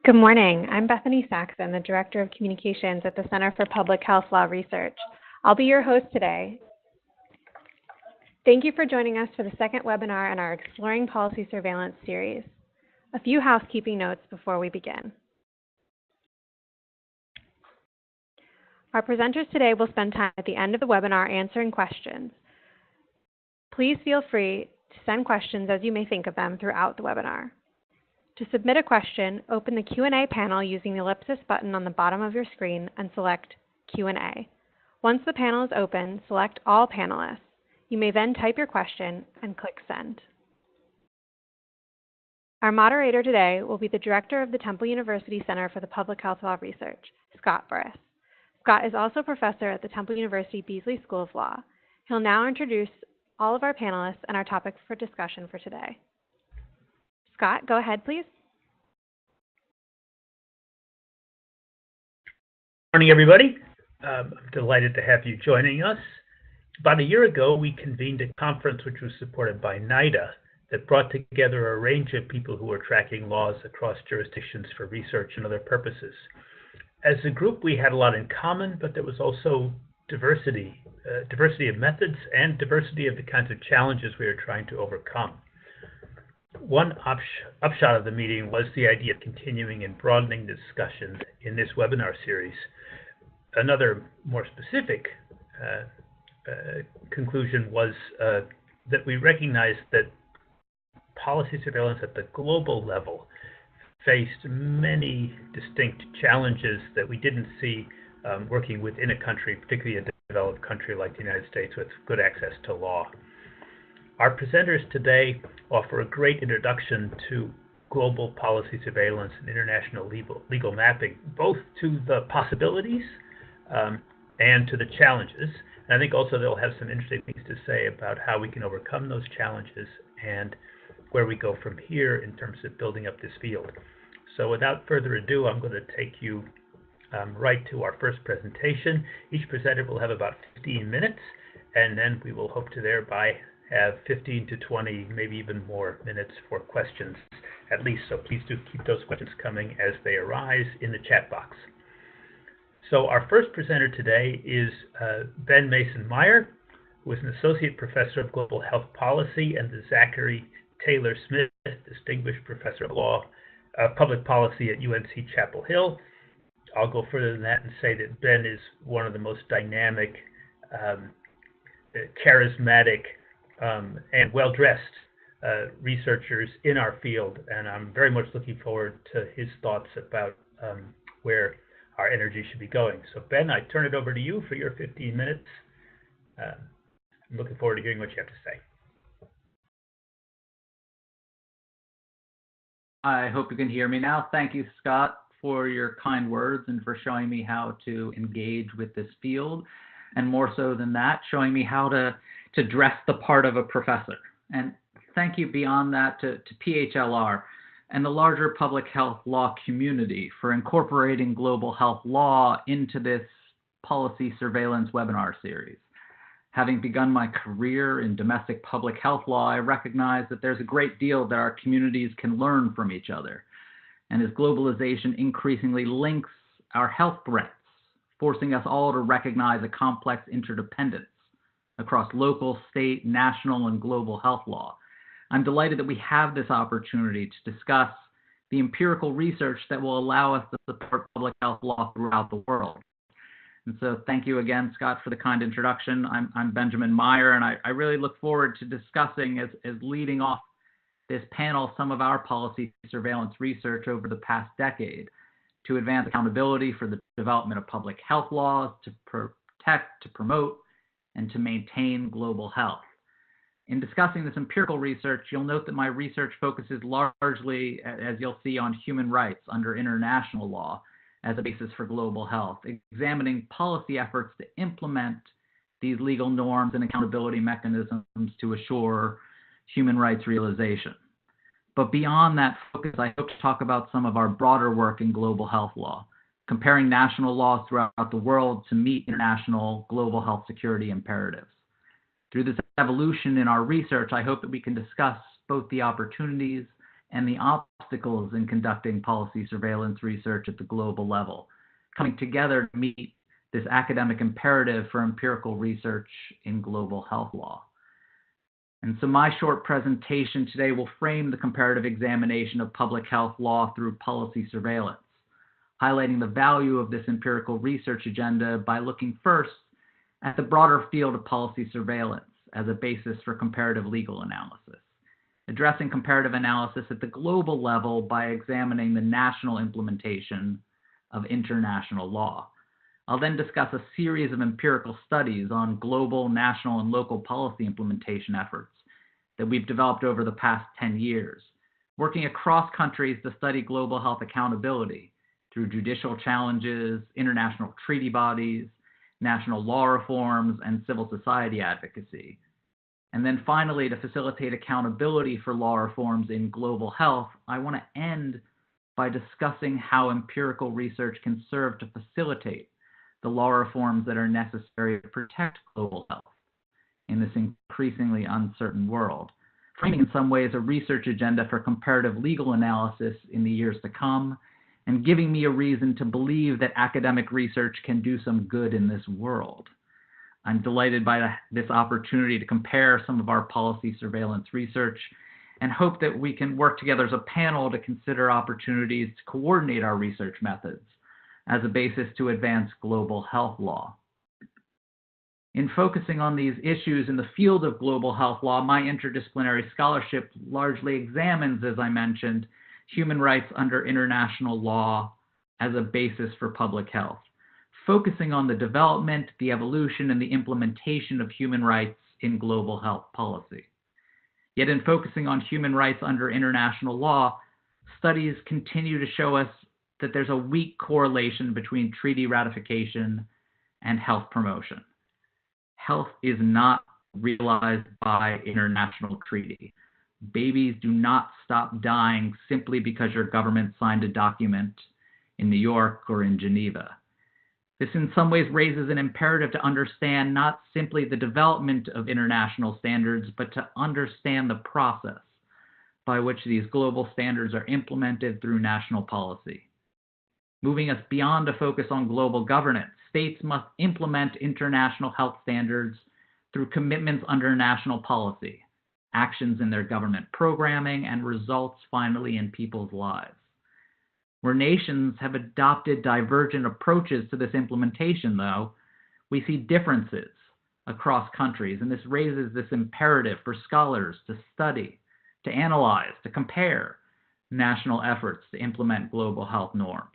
Good morning. I'm Bethany Saxon, the Director of Communications at the Center for Public Health Law Research. I'll be your host today. Thank you for joining us for the second webinar in our Exploring Policy Surveillance series. A few housekeeping notes before we begin. Our presenters today will spend time at the end of the webinar answering questions. Please feel free to send questions as you may think of them throughout the webinar. To submit a question, open the Q&A panel using the ellipsis button on the bottom of your screen and select Q&A. Once the panel is open, select All Panelists. You may then type your question and click Send. Our moderator today will be the Director of the Temple University Center for the Public Health Law Research, Scott Burris. Scott is also professor at the Temple University Beasley School of Law. He'll now introduce all of our panelists and our topic for discussion for today. Scott, go ahead, please. Good morning, everybody. I'm delighted to have you joining us. About a year ago, we convened a conference which was supported by NIDA that brought together a range of people who were tracking laws across jurisdictions for research and other purposes. As a group, we had a lot in common, but there was also diversity of methods and diversity of the kinds of challenges we were trying to overcome. One upshot of the meeting was the idea of continuing and broadening the discussion in this webinar series. Another more specific conclusion was that we recognized that policy surveillance at the global level faced many distinct challenges that we didn't see working within a country, particularly a developed country like the United States with good access to law. Our presenters today offer a great introduction to global policy surveillance and international legal mapping, both to the possibilities and to the challenges. And I think also they'll have some interesting things to say about how we can overcome those challenges and where we go from here in terms of building up this field. So without further ado, I'm going to take you right to our first presentation. Each presenter will have about 15 minutes, and then we will hope to thereby have 15 to 20, maybe even more minutes for questions at least. So please do keep those questions coming as they arise in the chat box. So our first presenter today is Ben Mason Myer, who is an associate professor of global health policy and the Zachary Taylor Smith Distinguished Professor of Public Policy at UNC Chapel Hill. I'll go further than that and say that Ben is one of the most dynamic, charismatic, and well-dressed researchers in our field, and I'm very much looking forward to his thoughts about where our energy should be going. So Ben, I turn it over to you for your 15 minutes. I'm looking forward to hearing what you have to say. I hope you can hear me now. Thank you, Scott, for your kind words and for showing me how to engage with this field, and more so than that, showing me how to dress the part of a professor. And thank you beyond that to PHLR and the larger public health law community for incorporating global health law into this policy surveillance webinar series. Having begun my career in domestic public health law, I recognize that there's a great deal that our communities can learn from each other. And as globalization increasingly links our health threats, forcing us all to recognize a complex interdependence across local, state, national, and global health law, I'm delighted that we have this opportunity to discuss the empirical research that will allow us to support public health law throughout the world. And so thank you again, Scott, for the kind introduction. I'm Benjamin Myer, and I really look forward to discussing, as leading off this panel, some of our policy surveillance research over the past decade to advance accountability for the development of public health laws, to protect, to promote, and to maintain global health. In discussing this empirical research, you'll note that my research focuses largely, as you'll see, on human rights under international law as a basis for global health, examining policy efforts to implement these legal norms and accountability mechanisms to assure human rights realization. But beyond that focus, I hope to talk about some of our broader work in global health law, comparing national laws throughout the world to meet international global health security imperatives. Through this evolution in our research, I hope that we can discuss both the opportunities and the obstacles in conducting policy surveillance research at the global level, coming together to meet this academic imperative for empirical research in global health law. And so my short presentation today will frame the comparative examination of public health law through policy surveillance, highlighting the value of this empirical research agenda by looking first at the broader field of policy surveillance as a basis for comparative legal analysis, addressing comparative analysis at the global level by examining the national implementation of international law. I'll then discuss a series of empirical studies on global, national, and local policy implementation efforts that we've developed over the past 10 years, working across countries to study global health accountability through judicial challenges, international treaty bodies, national law reforms, and civil society advocacy. And then finally, to facilitate accountability for law reforms in global health, I want to end by discussing how empirical research can serve to facilitate the law reforms that are necessary to protect global health in this increasingly uncertain world, framing in some ways a research agenda for comparative legal analysis in the years to come, and giving me a reason to believe that academic research can do some good in this world. I'm delighted by this opportunity to compare some of our policy surveillance research and hope that we can work together as a panel to consider opportunities to coordinate our research methods as a basis to advance global health law. In focusing on these issues in the field of global health law, my interdisciplinary scholarship largely examines, as I mentioned, human rights under international law as a basis for public health, focusing on the development, the evolution, and the implementation of human rights in global health policy. Yet in focusing on human rights under international law, studies continue to show us that there's a weak correlation between treaty ratification and health promotion. Health is not realized by international treaty. Babies do not stop dying simply because your government signed a document in New York or in Geneva. This in some ways raises an imperative to understand not simply the development of international standards, but to understand the process by which these global standards are implemented through national policy. Moving us beyond a focus on global governance, states must implement international health standards through commitments under national policy, actions in their government programming, and results finally in people's lives. Where nations have adopted divergent approaches to this implementation, though, we see differences across countries, and this raises this imperative for scholars to study, to analyze, to compare national efforts to implement global health norms.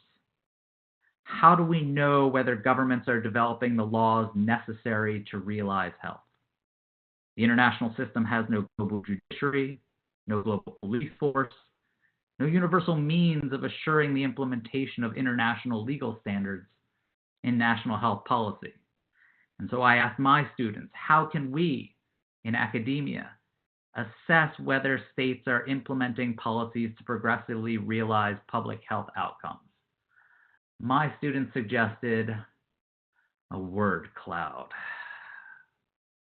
How do we know whether governments are developing the laws necessary to realize health? The international system has no global judiciary, no global police force, no universal means of assuring the implementation of international legal standards in national health policy. And so I ask my students, how can we, in academia, assess whether states are implementing policies to progressively realize public health outcomes? My students suggested a word cloud.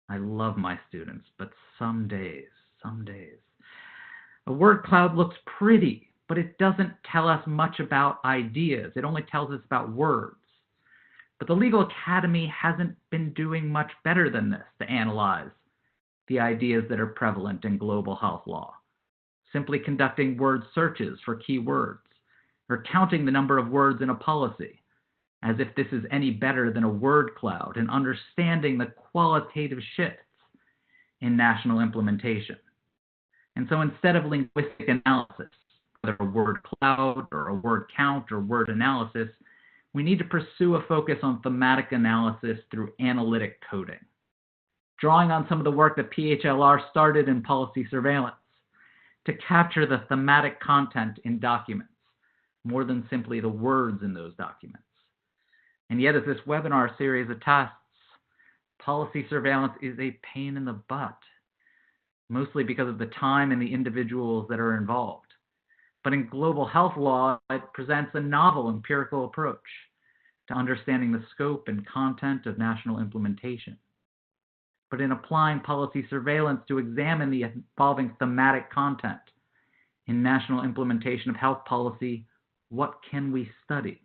I love my students, but some days. A word cloud looks pretty, but it doesn't tell us much about ideas. It only tells us about words. But the Legal Academy hasn't been doing much better than this to analyze the ideas that are prevalent in global health law, simply conducting word searches for key words, or counting the number of words in a policy, as if this is any better than a word cloud, and understanding the qualitative shifts in national implementation. And so instead of linguistic analysis, whether a word cloud or a word count or word analysis, we need to pursue a focus on thematic analysis through analytic coding, drawing on some of the work that PHLR started in policy surveillance to capture the thematic content in documents, more than simply the words in those documents. And yet, as this webinar series attests, policy surveillance is a pain in the butt, mostly because of the time and the individuals that are involved. But in global health law, it presents a novel empirical approach to understanding the scope and content of national implementation. But in applying policy surveillance to examine the evolving thematic content In national implementation of health policy, what can we study?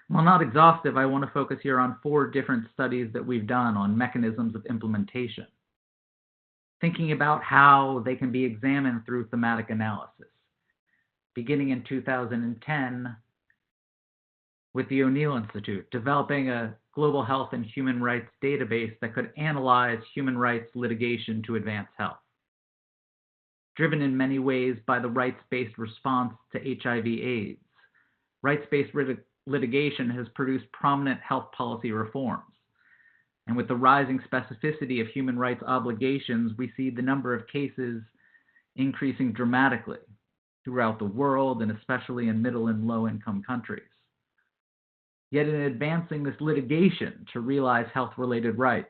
While not exhaustive, I want to focus here on 4 different studies that we've done on mechanisms of implementation, thinking about how they can be examined through thematic analysis. Beginning in 2010 with the O'Neill Institute, developing a global health and human rights database that could analyze human rights litigation to advance health. Driven in many ways by the rights-based response to HIV/AIDS, rights-based litigation has produced prominent health policy reforms. And with the rising specificity of human rights obligations, we see the number of cases increasing dramatically throughout the world, and especially in middle and low-income countries. Yet in advancing this litigation to realize health-related rights,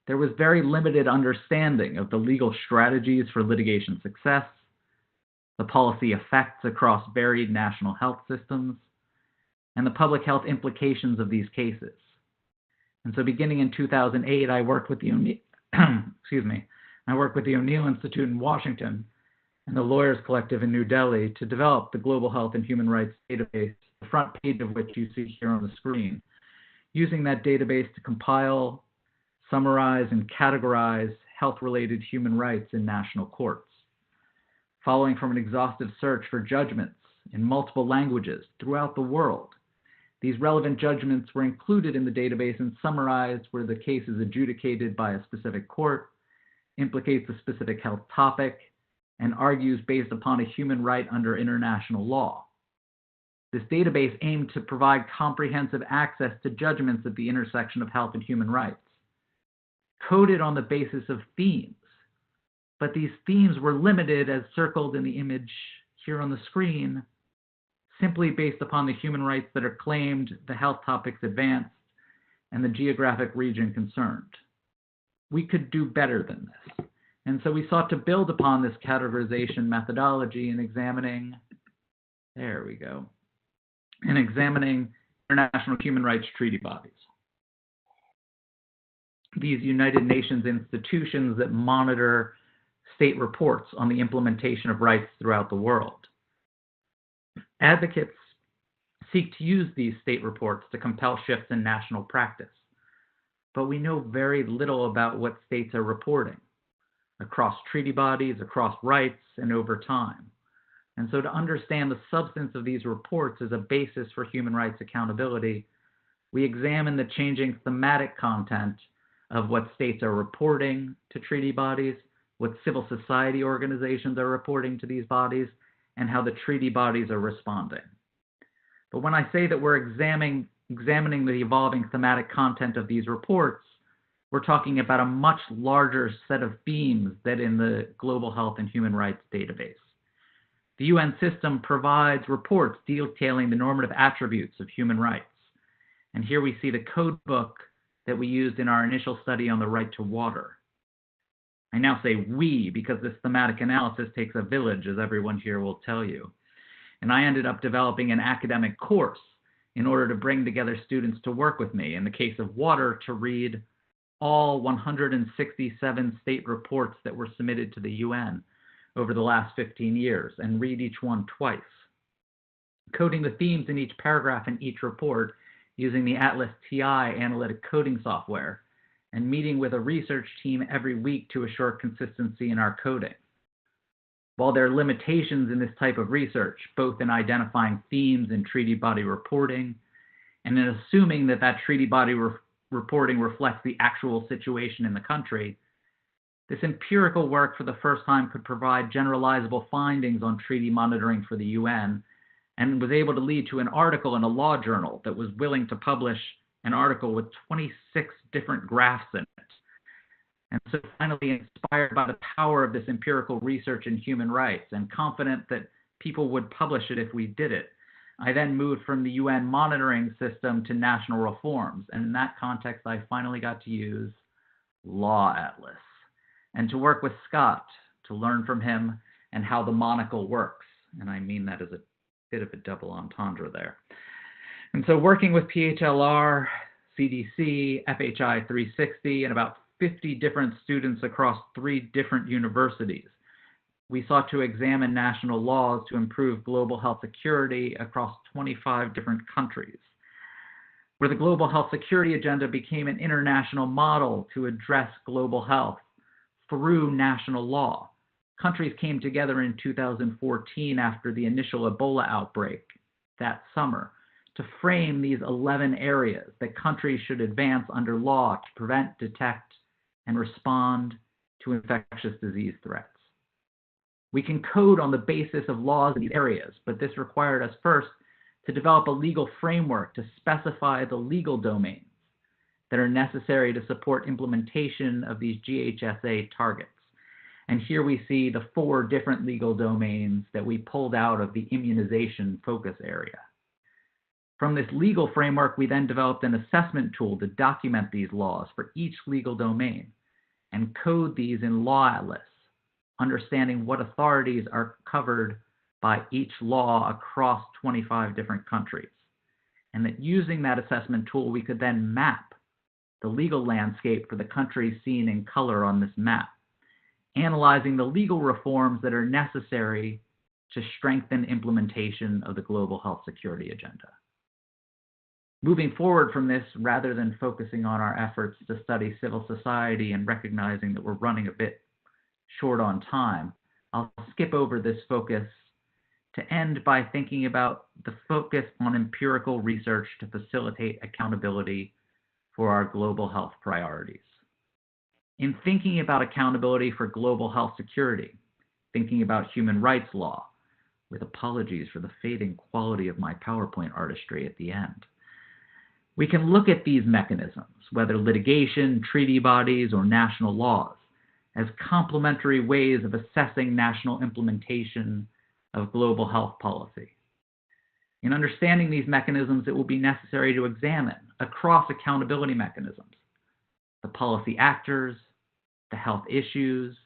there was very limited understanding of the legal strategies for litigation success, the policy effects across varied national health systems, and the public health implications of these cases. And so beginning in 2008, I worked with the O'Neill Institute in Washington and the Lawyers Collective in New Delhi to develop the Global Health and Human Rights Database, the front page of which you see here on the screen, using that database to compile, summarize, and categorize health-related human rights in national courts. Following from an exhaustive search for judgments in multiple languages throughout the world, these relevant judgments were included in the database and summarized where the case is adjudicated by a specific court, implicates a specific health topic, and argues based upon a human right under international law. This database aimed to provide comprehensive access to judgments at the intersection of health and human rights, coded on the basis of themes. But these themes were limited, as circled in the image here on the screen, simply based upon the human rights that are claimed, the health topics advanced, and the geographic region concerned. We could do better than this. And so we sought to build upon this categorization methodology in examining, international human rights treaty bodies. These United Nations institutions that monitor state reports on the implementation of rights throughout the world. Advocates seek to use these state reports to compel shifts in national practice, but we know very little about what states are reporting across treaty bodies, across rights, and over time. And so to understand the substance of these reports as a basis for human rights accountability, we examine the changing thematic content of what states are reporting to treaty bodies, what civil society organizations are reporting to these bodies, and how the treaty bodies are responding. But when I say that we're examining the evolving thematic content of these reports, we're talking about a much larger set of themes than in the Global Health and Human Rights Database. The UN system provides reports detailing the normative attributes of human rights. And here we see the code book that we used in our initial study on the right to water. I now say we because this thematic analysis takes a village, as everyone here will tell you. And I ended up developing an academic course in order to bring together students to work with me, in the case of water, to read all 167 state reports that were submitted to the UN over the last 15 years and read each one twice, coding the themes in each paragraph in each report using the Atlas TI analytic coding software, and meeting with a research team every week to assure consistency in our coding. While there are limitations in this type of research, both in identifying themes in treaty body reporting and in assuming that that treaty body reporting reflects the actual situation in the country, this empirical work for the first time could provide generalizable findings on treaty monitoring for the UN, and was able to lead to an article in a law journal that was willing to publish an article with 26 different graphs in it. And so finally, inspired by the power of this empirical research in human rights and confident that people would publish it if we did it, I then moved from the UN monitoring system to national reforms. And in that context, I finally got to use Law Atlas and to work with Scott to learn from him and how the monocle works. And I mean that as a bit of a double entendre there. And so working with PHLR, CDC, FHI 360, and about 50 different students across 3 different universities, we sought to examine national laws to improve global health security across 25 different countries, where the global health security agenda became an international model to address global health through national law. Countries came together in 2014 after the initial Ebola outbreak that summer to frame these 11 areas that countries should advance under law to prevent, detect, and respond to infectious disease threats. We can code on the basis of laws in these areas, but this required us first to develop a legal framework to specify the legal domains that are necessary to support implementation of these GHSA targets. And here we see the 4 different legal domains that we pulled out of the immunization focus area. From this legal framework, we then developed an assessment tool to document these laws for each legal domain and code these in law atlas, understanding what authorities are covered by each law across 25 different countries. And that using that assessment tool, we could then map the legal landscape for the countries seen in color on this map, analyzing the legal reforms that are necessary to strengthen implementation of the global health security agenda. Moving forward from this, rather than focusing on our efforts to study civil society and recognizing that we're running a bit short on time, I'll skip over this focus to end by thinking about the focus on empirical research to facilitate accountability for our global health priorities. In thinking about accountability for global health security, thinking about human rights law, with apologies for the fading quality of my PowerPoint artistry at the end, we can look at these mechanisms, whether litigation, treaty bodies, or national laws, as complementary ways of assessing national implementation of global health policy. In understanding these mechanisms, it will be necessary to examine, across accountability mechanisms, the policy actors, the health issues,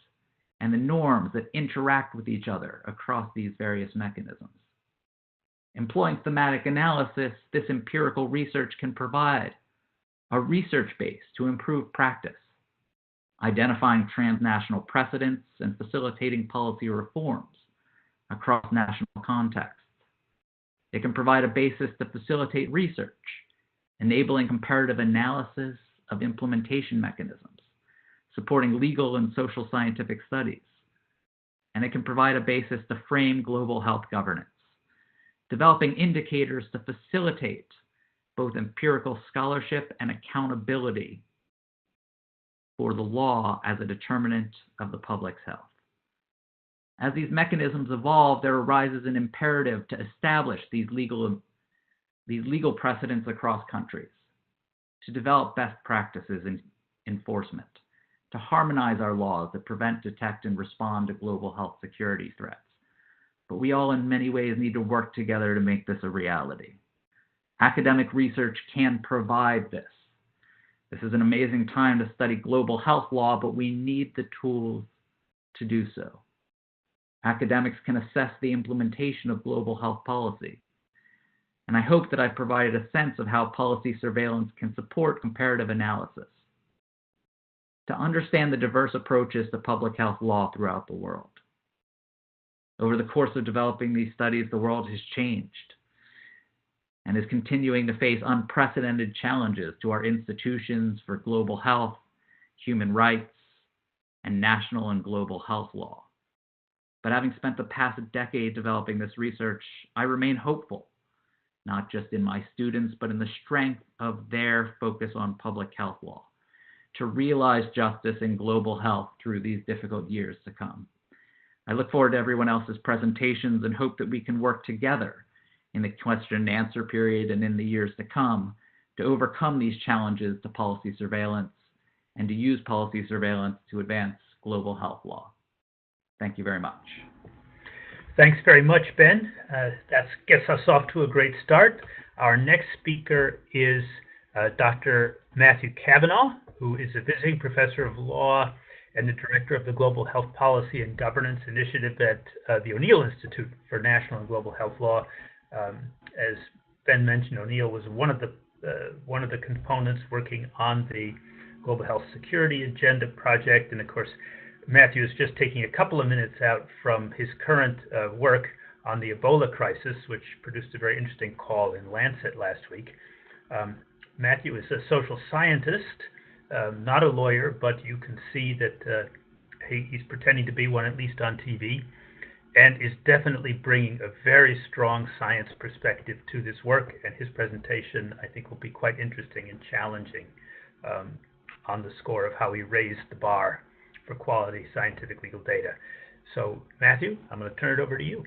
and the norms that interact with each other across these various mechanisms. Employing thematic analysis, this empirical research can provide a research base to improve practice, identifying transnational precedents and facilitating policy reforms across national contexts. It can provide a basis to facilitate research, enabling comparative analysis of implementation mechanisms, supporting legal and social scientific studies. And it can provide a basis to frame global health governance, developing indicators to facilitate both empirical scholarship and accountability for the law as a determinant of the public's health. As these mechanisms evolve, there arises an imperative to establish these legal precedents across countries, to develop best practices in enforcement, to harmonize our laws that prevent, detect, and respond to global health security threats. But we all in many ways need to work together to make this a reality. Academic research can provide this. This is an amazing time to study global health law, but we need the tools to do so. Academics can assess the implementation of global health policy. And I hope that I've provided a sense of how policy surveillance can support comparative analysis to understand the diverse approaches to public health law throughout the world. Over the course of developing these studies, the world has changed and is continuing to face unprecedented challenges to our institutions for global health, human rights, and national and global health law. But having spent the past decade developing this research, I remain hopeful, not just in my students, but in the strength of their focus on public health law, to realize justice in global health through these difficult years to come. I look forward to everyone else's presentations and hope that we can work together in the question and answer period and in the years to come to overcome these challenges to policy surveillance and to use policy surveillance to advance global health law. Thank you very much. Thanks very much, Ben. That gets us off to a great start. Our next speaker is Dr. Matthew Cavanaugh, who is a visiting professor of law and the director of the Global Health Policy and Governance Initiative at the O'Neill Institute for National and Global Health Law. As Ben mentioned, O'Neill was one of the components working on the Global Health Security Agenda project, and of course, Matthew is just taking a couple of minutes out from his current work on the Ebola crisis, which produced a very interesting call in Lancet last week. Matthew is a social scientist, not a lawyer, but you can see that he's pretending to be one, at least on TV, and is definitely bringing a very strong science perspective to this work, and his presentation, I think, will be quite interesting and challenging on the score of how he raised the bar for quality scientific legal data. So, Matthew, I'm going to turn it over to you.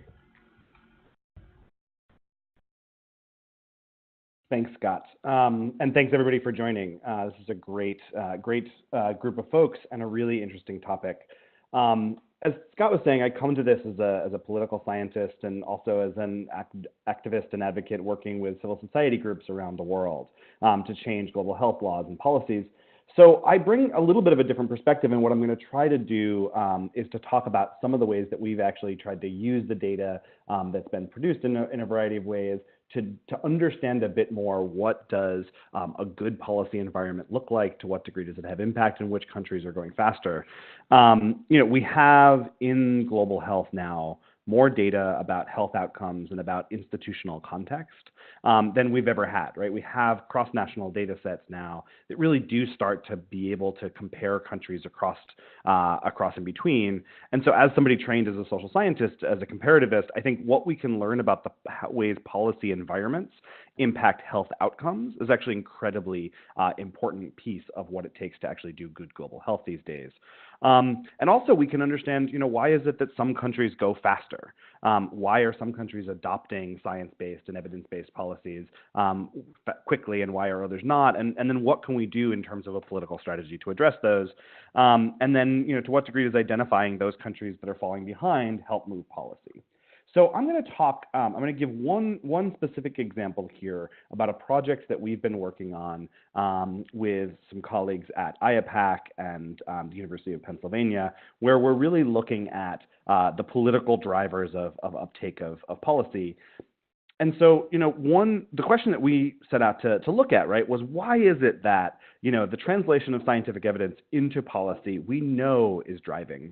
Thanks, Scott. And thanks, everybody, for joining. This is a great group of folks and a really interesting topic. As Scott was saying, I come to this as a political scientist and also as an activist and advocate working with civil society groups around the world to change global health laws and policies. So I bring a little bit of a different perspective, and what I'm going to try to do is to talk about some of the ways that we've actually tried to use the data that's been produced in a variety of ways to understand a bit more what does a good policy environment look like, to what degree does it have impact, and which countries are going faster. We have in global health now more data about health outcomes and about institutional context than we've ever had, right? We have cross-national data sets now that really do start to be able to compare countries across and between. And so as somebody trained as a social scientist, as a comparativist, I think what we can learn about the ways policy environments impact health outcomes is actually incredibly important piece of what it takes to actually do good global health these days. And also we can understand, why is it that some countries go faster? Why are some countries adopting science-based and evidence-based policies quickly, and why are others not? And then what can we do in terms of a political strategy to address those? And then, to what degree does identifying those countries that are falling behind help move policy? So I'm going to give one specific example here about a project that we've been working on with some colleagues at IAPAC and the University of Pennsylvania, where we're really looking at the political drivers of uptake of policy. And so, the question that we set out to look at, right, was why is it that, the translation of scientific evidence into policy we know is driving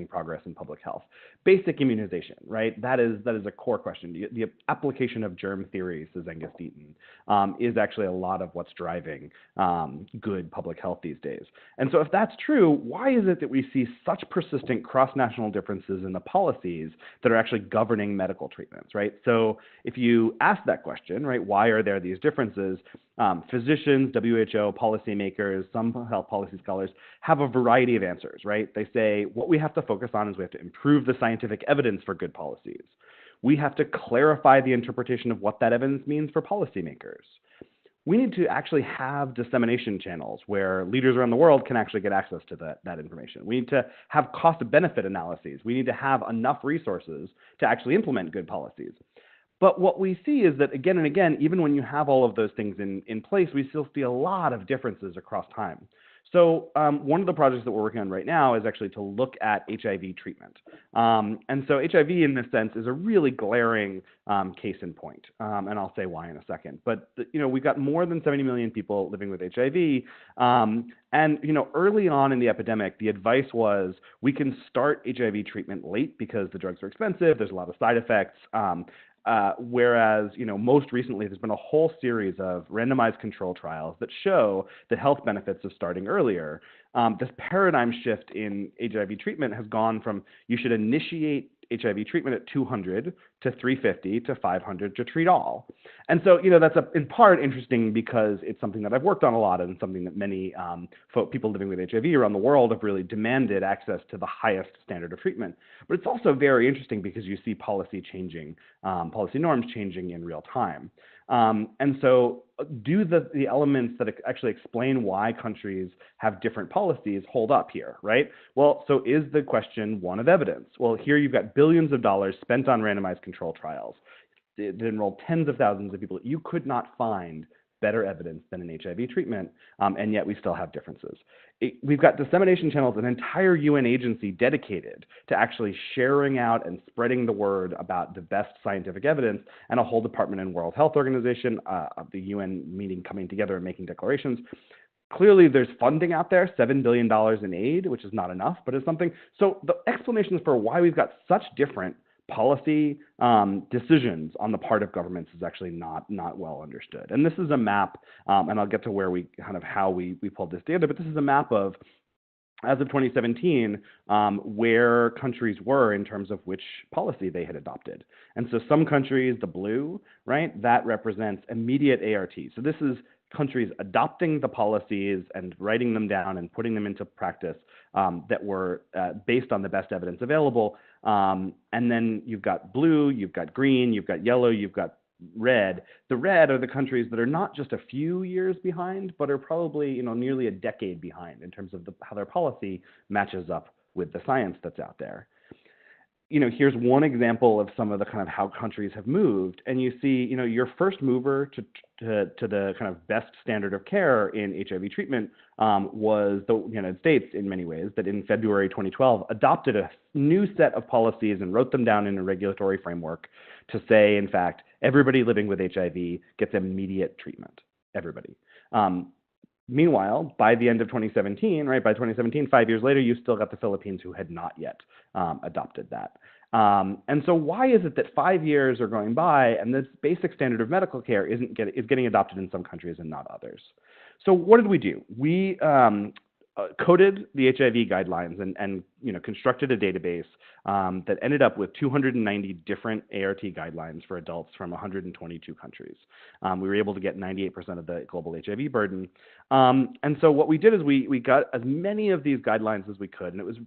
progress in public health? Basic immunization, right? That is a core question. The application of germ theory, says Angus Deaton, is actually a lot of what's driving good public health these days. And so if that's true, why is it that we see such persistent cross-national differences in the policies that are actually governing medical treatments, right? So if you ask that question, right, why are there these differences? Physicians, WHO, policymakers, some health policy scholars have a variety of answers, right? They say what we have to focus on is we have to improve the scientific evidence for good policies. We have to clarify the interpretation of what that evidence means for policymakers. We need to actually have dissemination channels where leaders around the world can actually get access to that information. We need to have cost-benefit analyses. We need to have enough resources to actually implement good policies. But what we see is that again and again, even when you have all of those things in place, we still see a lot of differences across time. So one of the projects that we're working on right now is actually to look at HIV treatment. And so HIV in this sense is a really glaring case in point. And I'll say why in a second. But we've got more than 70 million people living with HIV. And early on in the epidemic, the advice was we can start HIV treatment late because the drugs are expensive, there's a lot of side effects. Whereas, most recently, there's been a whole series of randomized control trials that show the health benefits of starting earlier. This paradigm shift in HIV treatment has gone from you should initiate HIV treatment at 200 to 350 to 500 to treat all. And so, that's in part interesting because it's something that I've worked on a lot and something that many people living with HIV around the world have really demanded access to the highest standard of treatment. But it's also very interesting because you see policy changing, policy norms changing in real time. And so do the elements that actually explain why countries have different policies hold up here, right? Well, so is the question one of evidence? Well, here you've got billions of dollars spent on randomized control trials that enrolled tens of thousands of people. You could not find better evidence than an HIV treatment, and yet we still have differences. We've got dissemination channels, an entire UN agency dedicated to actually sharing out and spreading the word about the best scientific evidence, and a whole department in World Health Organization, of the UN meeting coming together and making declarations. Clearly, there's funding out there, $7 billion in aid, which is not enough, but it's something. So the explanations for why we've got such different policy decisions on the part of governments is actually not well understood. And this is a map, and I'll get to where we kind of how we pulled this data, but this is a map of, as of 2017, where countries were in terms of which policy they had adopted. And so some countries, the blue, right, that represents immediate ART. So this is countries adopting the policies and writing them down and putting them into practice that were based on the best evidence available. And then you've got blue, you've got green, you've got yellow, you've got red. The red are the countries that are not just a few years behind, but are probably nearly a decade behind in terms of how their policy matches up with the science that's out there. Here's one example of some of the kind of how countries have moved, and you see, your first mover to the kind of best standard of care in HIV treatment was the United States in many ways, that in February 2012 adopted a new set of policies and wrote them down in a regulatory framework to say, in fact, everybody living with HIV gets immediate treatment, everybody. Meanwhile, by the end of 2017, right, by 2017, 5 years later, you still got the Philippines who had not yet adopted that. And so why is it that 5 years are going by and this basic standard of medical care is getting adopted in some countries and not others? So what did we do? We coded the HIV guidelines and constructed a database that ended up with 290 different ART guidelines for adults from 122 countries. We were able to get 98% of the global HIV burden. And so what we did is we got as many of these guidelines as we could, and it was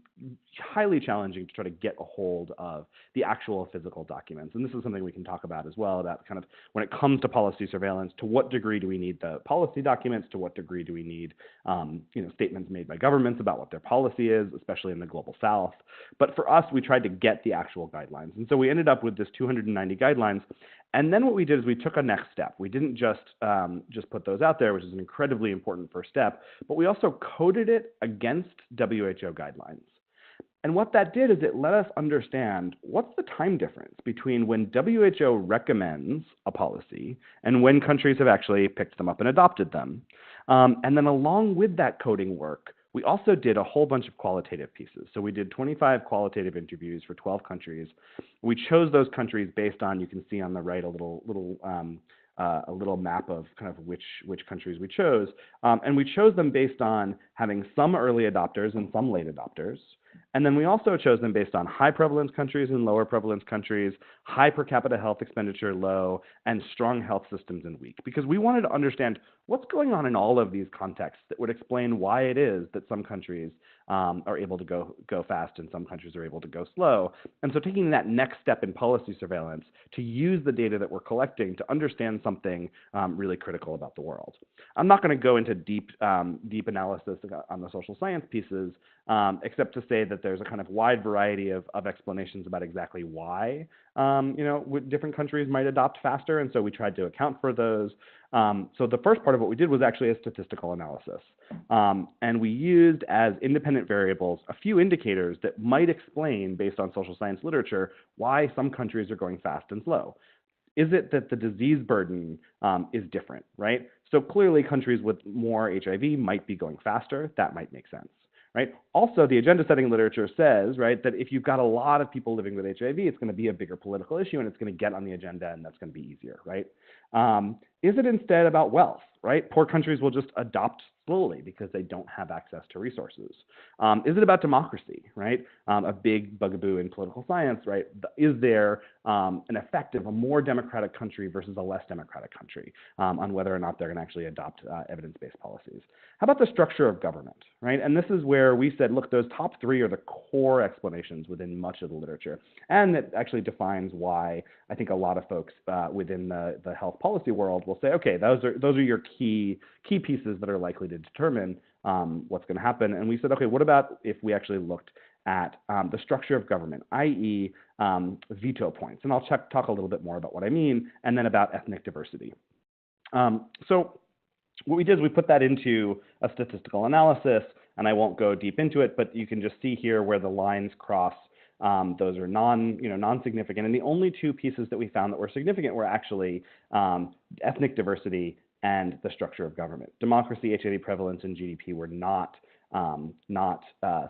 highly challenging to try to get a hold of the actual physical documents. And this is something we can talk about as well, about kind of when it comes to policy surveillance, to what degree do we need the policy documents, to what degree do we need statements made by governments about what their policy is, especially in the global south. But for us, we tried to get the actual guidelines. And so we ended up with this 290 guidelines. And then what we did is we took a next step. We didn't just put those out there, which is an incredibly important first step, but we also coded it against WHO guidelines. And what that did is it let us understand what's the time difference between when WHO recommends a policy and when countries have actually picked them up and adopted them. And then along with that coding work, we also did a whole bunch of qualitative pieces. So we did 25 qualitative interviews for 12 countries. We chose those countries based on, you can see on the right, a little map of kind of which countries we chose. And we chose them based on having some early adopters and some late adopters. And then we also chose them based on high prevalence countries and lower prevalence countries, high per capita health expenditure low, and strong health systems and weak, because we wanted to understand what's going on in all of these contexts that would explain why it is that some countries are able to go fast and some countries are able to go slow. And so taking that next step in policy surveillance to use the data that we're collecting to understand something really critical about the world. I'm not going to go into deep analysis on the social science pieces, except to say that there's a kind of wide variety of explanations about exactly why different countries might adopt faster, and so we tried to account for those. So the first part of what we did was actually a statistical analysis, and we used as independent variables a few indicators that might explain, based on social science literature, why some countries are going fast and slow. Is it that the disease burden is different, right? So clearly countries with more HIV might be going faster. That might make sense. Right? Also, the agenda setting literature says, right, that if you've got a lot of people living with HIV, it's going to be a bigger political issue and it's going to get on the agenda and that's going to be easier, right? Is it instead about wealth, right? Poor countries will just adopt slowly because they don't have access to resources. Is it about democracy, right? A big bugaboo in political science, right? Is there an effect of a more democratic country versus a less democratic country on whether or not they're going to actually adopt evidence-based policies? How about the structure of government, right? And this is where we said, look, those top three are the core explanations within much of the literature. And it actually defines why I think a lot of folks within the health policy world will say, okay, those are your key pieces that are likely to determine what's going to happen. And we said, okay, what about if we actually looked at the structure of government, i.e. veto points? And I'll talk a little bit more about what I mean, and then about ethnic diversity. So what we did is we put that into a statistical analysis, and I won't go deep into it, but you can just see here where the lines cross. Those are non-significant, and the only two pieces that we found that were significant were actually ethnic diversity and the structure of government. Democracy, HIV prevalence, and GDP were not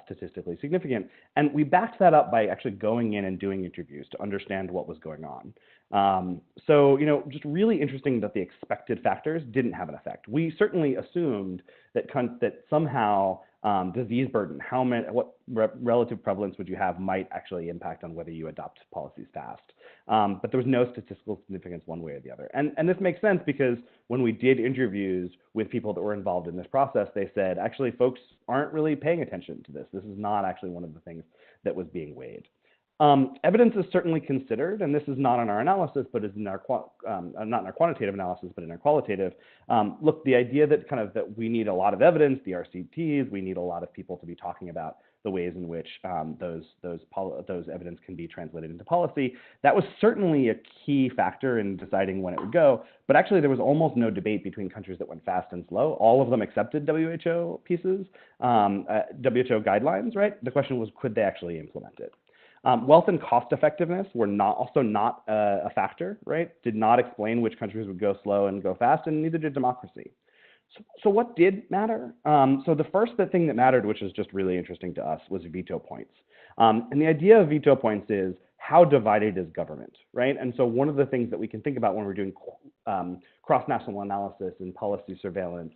statistically significant. And we backed that up by actually going in and doing interviews to understand what was going on. So, just really interesting that the expected factors didn't have an effect. We certainly assumed that somehow disease burden, what relative prevalence would you have might actually impact on whether you adopt policies fast. But there was no statistical significance one way or the other. And this makes sense because when we did interviews with people that were involved in this process, they said, actually, folks aren't really paying attention to this. This is not actually one of the things that was being weighed. Evidence is certainly considered, and this is not in our analysis, but is in our not in our quantitative analysis, but in our qualitative. Look, the idea that that we need a lot of evidence, the RCTs, we need a lot of people to be talking about the ways in which those evidence can be translated into policy. That was certainly a key factor in deciding when it would go. But actually, there was almost no debate between countries that went fast and slow. All of them accepted WHO pieces, WHO guidelines, right? The question was, could they actually implement it? Wealth and cost effectiveness were also not a factor, right? Did not explain which countries would go slow and go fast, and neither did democracy. So what did matter? So the first thing that mattered, which is just really interesting to us, was veto points. And the idea of veto points is how divided is government, right? And so one of the things that we can think about when we're doing cross-national analysis and policy surveillance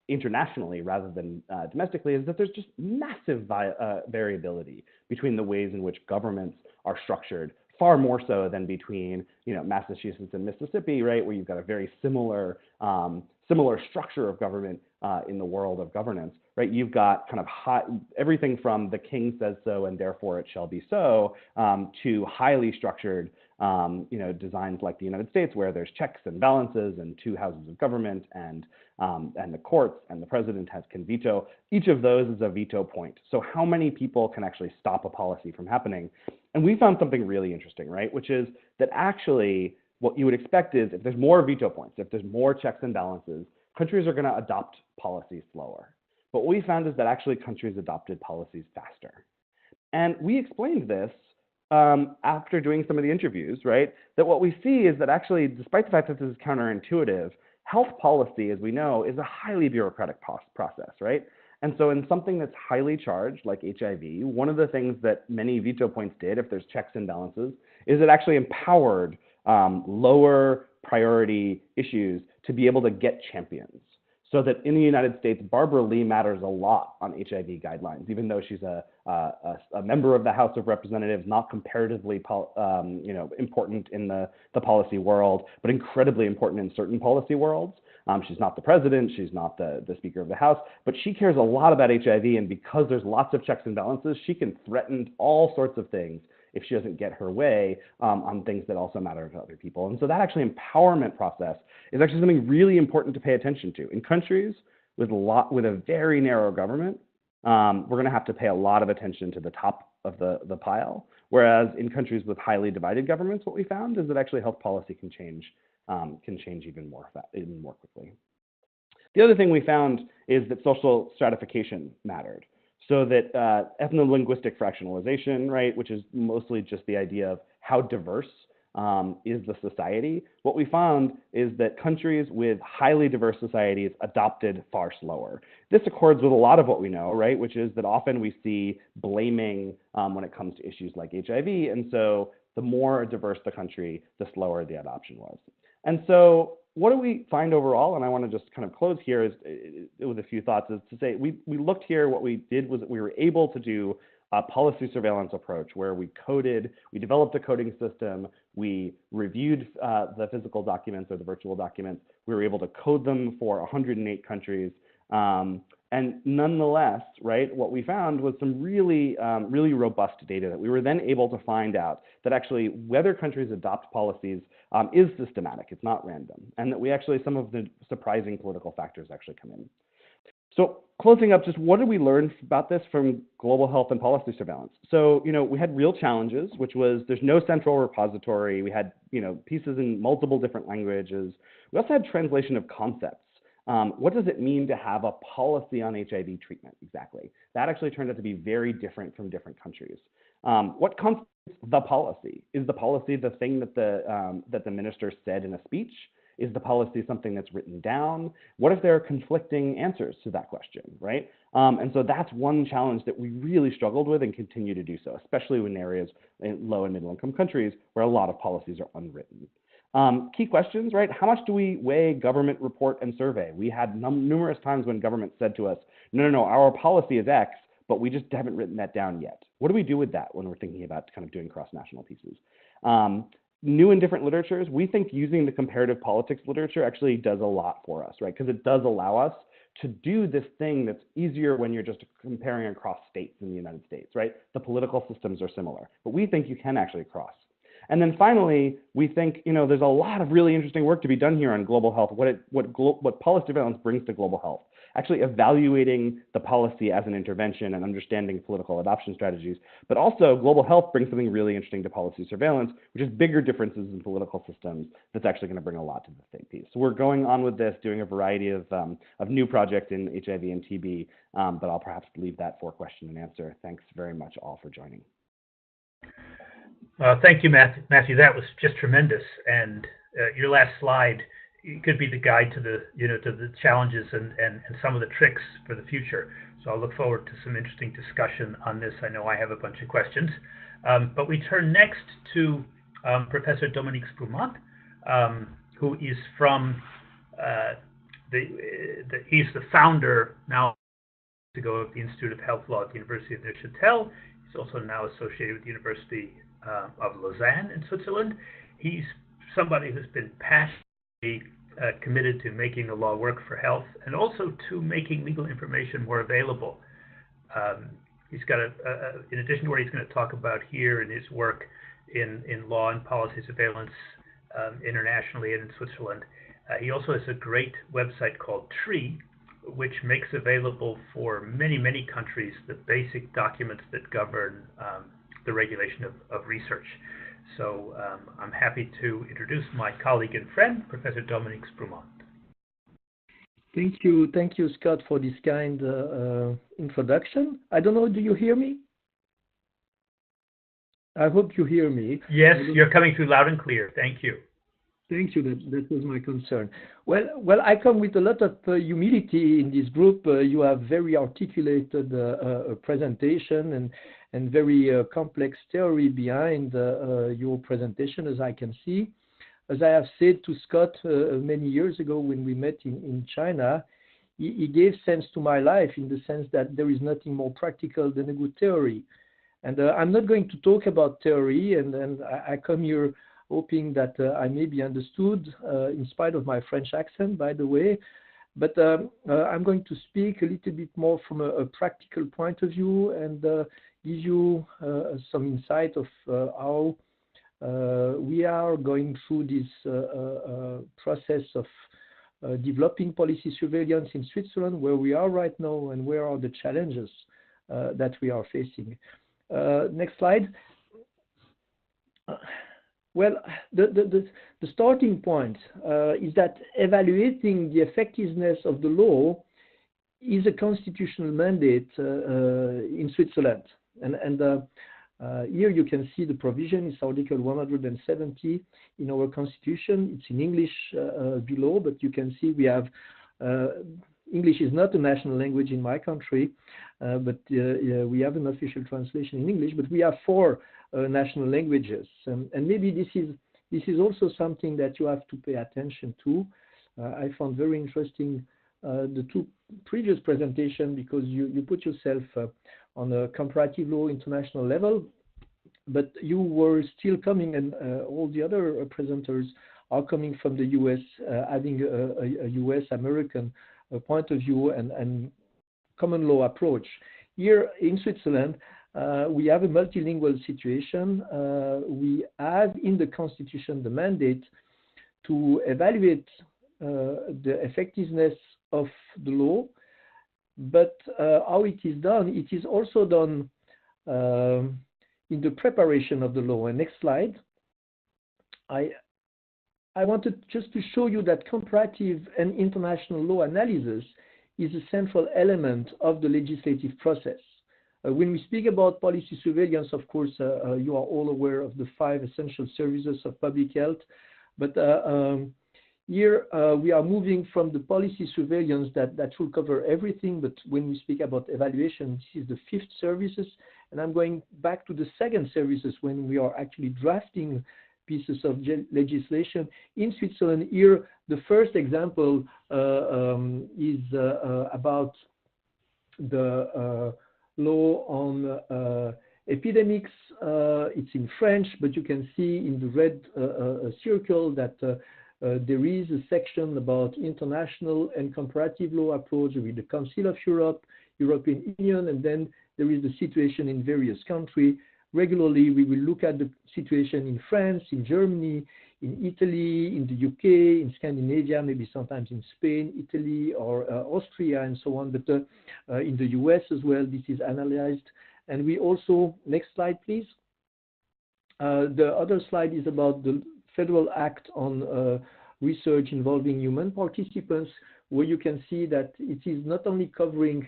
internationally rather than domestically is that there's just massive variability between the ways in which governments are structured, far more so than between Massachusetts and Mississippi, right, where you've got a very similar structure of government in the world of governance, right? You've got everything from the king says so and therefore it shall be so to highly structured designs like the United States, where there's checks and balances and two houses of government and the courts and the president can veto. Each of those is a veto point. So how many people can actually stop a policy from happening? And we found something really interesting, right? Which is that actually what you would expect is if there's more veto points, if there's more checks and balances, countries are going to adopt policies slower. But what we found is that actually countries adopted policies faster. And we explained this after doing some of the interviews, right? That what we see is that actually, despite the fact that this is counterintuitive, health policy, as we know, is a highly bureaucratic process, right? And so in something that's highly charged, like HIV, one of the things that many veto points did, if there's checks and balances, is it actually empowered lower priority issues to be able to get champions. So that in the United States, Barbara Lee matters a lot on HIV guidelines, even though she's a member of the House of Representatives, not comparatively important in the policy world, but incredibly important in certain policy worlds. She's not the president, she's not the Speaker of the House, but she cares a lot about HIV, and because there's lots of checks and balances, she can threaten all sorts of things if she doesn't get her way on things that also matter to other people. And so that actually empowerment process is actually something really important to pay attention to. In countries with a very narrow government, we're going to have to pay a lot of attention to the top of the pile. Whereas in countries with highly divided governments, what we found is that actually health policy can change even more quickly. The other thing we found is that social stratification mattered. So that ethno-linguistic fractionalization, right, which is mostly just the idea of how diverse is the society. What we found is that countries with highly diverse societies adopted far slower. This accords with a lot of what we know, right, which is that often we see blaming when it comes to issues like HIV. And so the more diverse the country, the slower the adoption was. And so what do we find overall? And I want to just kind of close here with a few thoughts, is to say we looked here, what we did was that we were able to do a policy surveillance approach where we developed a coding system, we reviewed the physical documents or the virtual documents, we were able to code them for 108 countries. And nonetheless, right, what we found was some really robust data that we were then able to find out that actually whether countries adopt policies is systematic, it's not random, and that some of the surprising political factors actually come in. So closing up, just what did we learn about this from global health and policy surveillance? So, we had real challenges, which was there's no central repository. We had, pieces in multiple different languages. We also had translation of concepts. What does it mean to have a policy on HIV treatment exactly? That actually turned out to be very different from different countries. What constitutes the policy? Is the policy the thing that the minister said in a speech? Is the policy something that's written down? What if there are conflicting answers to that question, right? And so that's one challenge that we really struggled with and continue to do so, especially in areas in low and middle income countries where a lot of policies are unwritten. Key questions, right? How much do we weigh government report and survey? We had numerous times when government said to us, no, our policy is X, but we just haven't written that down yet. What do we do with that when we're thinking about kind of doing cross-national pieces? New and different literatures, we think using the comparative politics literature actually does a lot for us, right? Because it does allow us to do this thing that's easier when you're just comparing across states in the United States, right? The political systems are similar, but we think you can actually cross. And then finally, we think, there's a lot of really interesting work to be done here on global health, what policy surveillance brings to global health, actually evaluating the policy as an intervention and understanding political adoption strategies. But also global health brings something really interesting to policy surveillance, which is bigger differences in political systems that's actually going to bring a lot to the state piece. So we're going on with this, doing a variety of new projects in HIV and TB, but I'll perhaps leave that for question and answer. Thanks very much all for joining. Thank you, Matthew. That was just tremendous. And your last slide could be the guide to the, to the challenges and some of the tricks for the future. So I'll look forward to some interesting discussion on this. I know I have a bunch of questions. But we turn next to Professor Dominique Sprumont, who is from he's the founder now of the Institute of Health Law at the University of Neuchâtel. He's also now associated with the University of Lausanne in Switzerland. He's somebody who's been passionately committed to making the law work for health and also to making legal information more available. He's got in addition to what he's going to talk about here in his work in law and policy surveillance internationally and in Switzerland, he also has a great website called TREE, which makes available for many, many countries the basic documents that govern the regulation of research. So I'm happy to introduce my colleague and friend, Professor Dominique Sprumont. Thank you, Scott, for this kind introduction. I don't know, do you hear me? I hope you hear me. Yes, you're coming through loud and clear. Thank you. Thank you. That was my concern. Well, I come with a lot of humility in this group. You have very articulated presentation and very complex theory behind your presentation, as I can see. As I have said to Scott many years ago when we met in China, he gave sense to my life in the sense that there is nothing more practical than a good theory. And I'm not going to talk about theory, and I come here hoping that I may be understood in spite of my French accent, by the way. But I'm going to speak a little bit more from a practical point of view and give you some insight of how we are going through this process of developing policy surveillance in Switzerland, where we are right now and where are the challenges that we are facing. Next slide. Well, the starting point is that evaluating the effectiveness of the law is a constitutional mandate in Switzerland. And here you can see the provision. It's Article 170 in our constitution. It's in English below, but you can see we have English is not a national language in my country, but we have an official translation in English, but we have 4 national languages. And maybe this is also something that you have to pay attention to. I found very interesting the 2 previous presentations because you put yourself on a comparative law international level, but you were still coming, and all the other presenters are coming from the US, having a US-American point of view and common law approach. Here in Switzerland, we have a multilingual situation. We have in the Constitution the mandate to evaluate the effectiveness of the law, but how it is done, it is also done in the preparation of the law. And next slide. I wanted just to show you that comparative and international law analysis is a central element of the legislative process. When we speak about policy surveillance, of course, you are all aware of the 5 essential services of public health, but Here, we are moving from the policy surveillance that will cover everything, but when we speak about evaluation, this is the 5th services, and I'm going back to the 2nd services when we are actually drafting pieces of legislation. In Switzerland, here, the first example is about the law on epidemics. It's in French, but you can see in the red circle that there is a section about international and comparative law approach with the Council of Europe, European Union, and then there is the situation in various countries. Regularly, we will look at the situation in France, in Germany, in Italy, in the UK, in Scandinavia, maybe sometimes in Spain, Italy, or Austria, and so on. But in the US as well, this is analyzed. And we also, next slide, please. The other slide is about the Federal Act on research involving human participants, where you can see that it is not only covering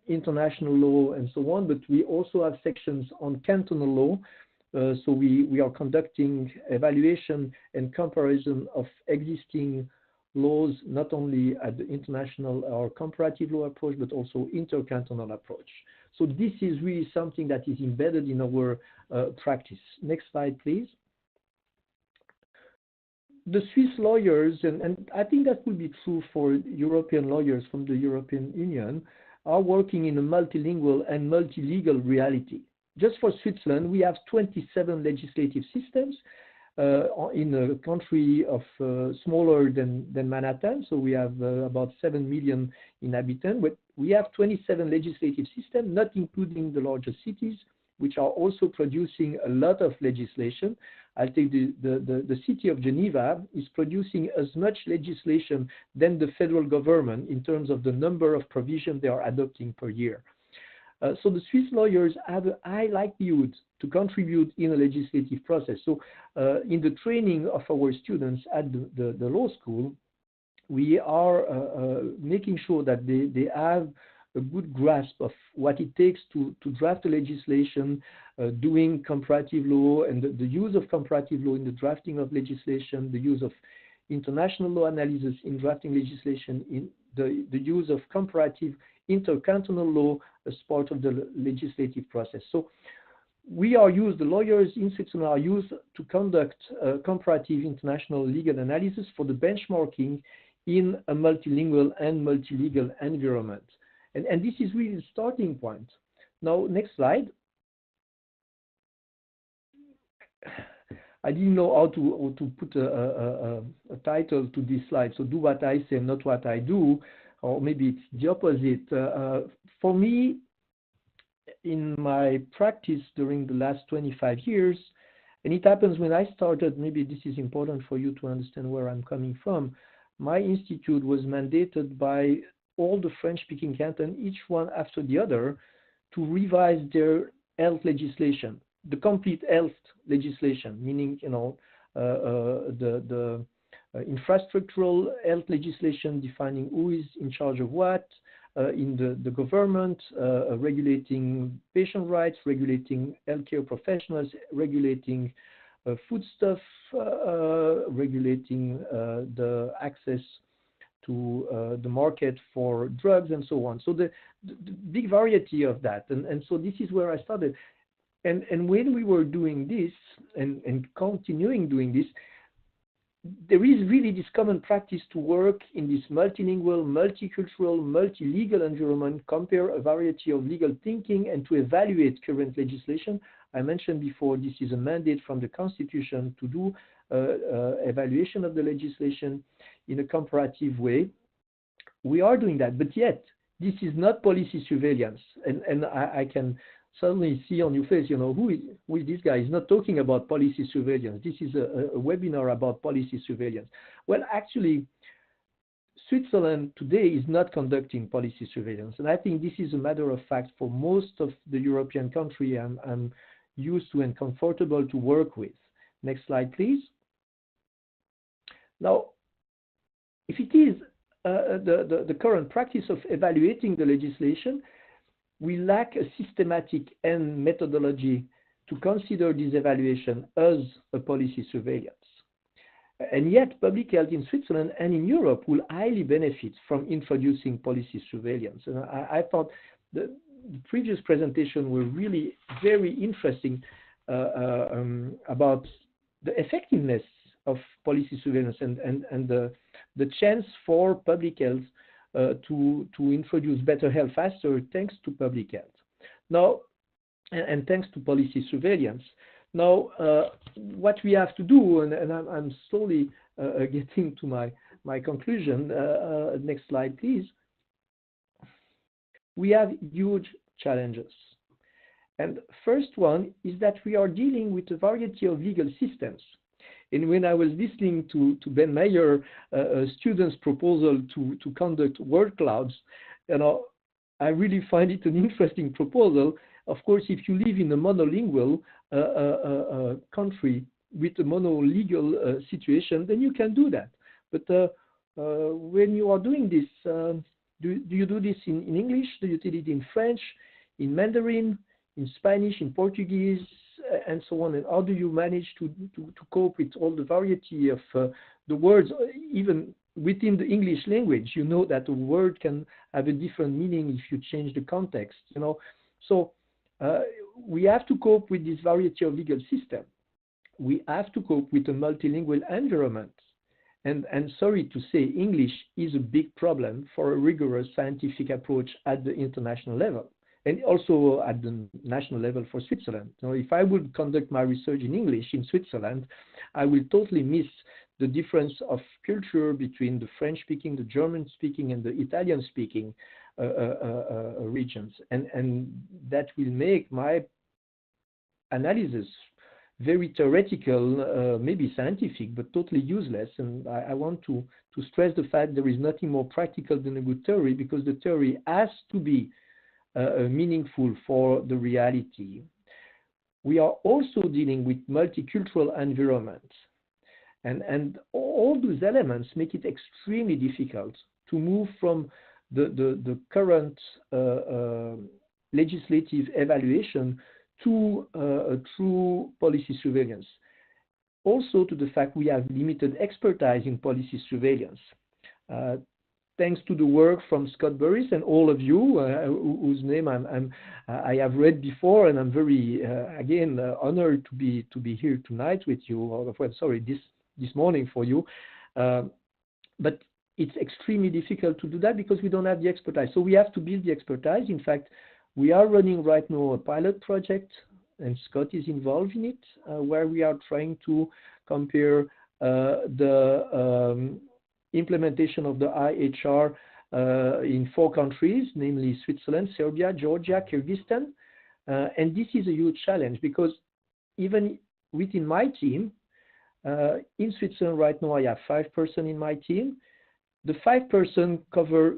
international law and so on, but we also have sections on cantonal law. So we are conducting evaluation and comparison of existing laws, not only at the international or comparative law approach, but also intercantonal approach. So this is really something that is embedded in our practice. Next slide, please. The Swiss lawyers, and I think that will be true for European lawyers from the European Union, are working in a multilingual and multilegal reality. Just for Switzerland, we have 27 legislative systems in a country of smaller than Manhattan. So we have about 7 million inhabitants, but we have 27 legislative systems, not including the largest cities, which are also producing a lot of legislation. I'll take the city of Geneva is producing as much legislation than the federal government in terms of the number of provisions they are adopting per year. So the Swiss lawyers have a high likelihood to contribute in a legislative process. So in the training of our students at the law school, we are making sure that they have a good grasp of what it takes to draft a legislation, doing comparative law and the use of comparative law in the drafting of legislation, the use of international law analysis in drafting legislation, in the use of comparative intercantonal law as part of the legislative process. So we are used, the lawyers in Switzerland are used to conduct comparative international legal analysis for the benchmarking in a multilingual and multilegal environment. And this is really the starting point. Now, next slide. I didn't know how to put a title to this slide. So do what I say, not what I do, or maybe it's the opposite. For me, in my practice during the last 25 years, and it happens when I started, maybe this is important for you to understand where I'm coming from. My institute was mandated by all the French-speaking cantons, each one after the other, to revise their health legislation, the complete health legislation, meaning, you know, the infrastructural health legislation defining who is in charge of what in the government, regulating patient rights, regulating healthcare professionals, regulating foodstuff, regulating the access to the market for drugs and so on. So the big variety of that. And so this is where I started. And when we were doing this and continuing doing this, there is really this common practice to work in this multilingual, multicultural, multilegal environment, compare a variety of legal thinking and to evaluate current legislation. I mentioned before, this is a mandate from the Constitution to do evaluation of the legislation in a comparative way. We are doing that, but yet this is not policy surveillance. And I can suddenly see on your face, you know, who is this guy? He's not talking about policy surveillance. This is a webinar about policy surveillance. Well, actually, Switzerland today is not conducting policy surveillance. And I think this is a matter of fact for most of the European country I'm used to and comfortable to work with. Next slide, please. Now, if it is the current practice of evaluating the legislation, we lack a systematic and methodology to consider this evaluation as a policy surveillance. And yet, public health in Switzerland and in Europe will highly benefit from introducing policy surveillance. And I thought the previous presentation were really very interesting about the effectiveness of policy surveillance and the chance for public health to introduce better health faster thanks to public health. Now, and thanks to policy surveillance. Now, what we have to do, and I'm slowly getting to my conclusion. Next slide, please. We have huge challenges. And first one is that we are dealing with a variety of legal systems. And when I was listening to Ben Meier, a student's proposal to conduct word clouds, I really find it an interesting proposal. Of course, if you live in a monolingual country with a monolegal situation, then you can do that. But when you are doing this, do you do this in English? Do you do it in French, in Mandarin, in Spanish, in Portuguese, and so on? And how do you manage to cope with all the variety of the words, even within the English language? You know that a word can have a different meaning if you change the context, So we have to cope with this variety of legal system. We have to cope with a multilingual environment. And sorry to say, English is a big problem for a rigorous scientific approach at the international level, and also at the national level for Switzerland. If I would conduct my research in English in Switzerland, I will totally miss the difference of culture between the French-speaking, the German-speaking, and the Italian-speaking regions. And that will make my analysis very theoretical, maybe scientific, but totally useless. And I want to stress the fact there is nothing more practical than a good theory, because the theory has to be meaningful for the reality. We are also dealing with multicultural environments. And all those elements make it extremely difficult to move from the current legislative evaluation to a true policy surveillance. Also to the fact we have limited expertise in policy surveillance. Thanks to the work from Scott Burris and all of you, whose name I have read before, and I'm very again honored to be here tonight with you. Or, well, sorry, this morning for you, but it's extremely difficult to do that because we don't have the expertise. So we have to build the expertise. In fact, we are running right now a pilot project, and Scott is involved in it, where we are trying to compare the implementation of the IHR in 4 countries, namely Switzerland, Serbia, Georgia, Kyrgyzstan. And this is a huge challenge because even within my team, in Switzerland right now, I have 5 persons in my team. The 5 persons cover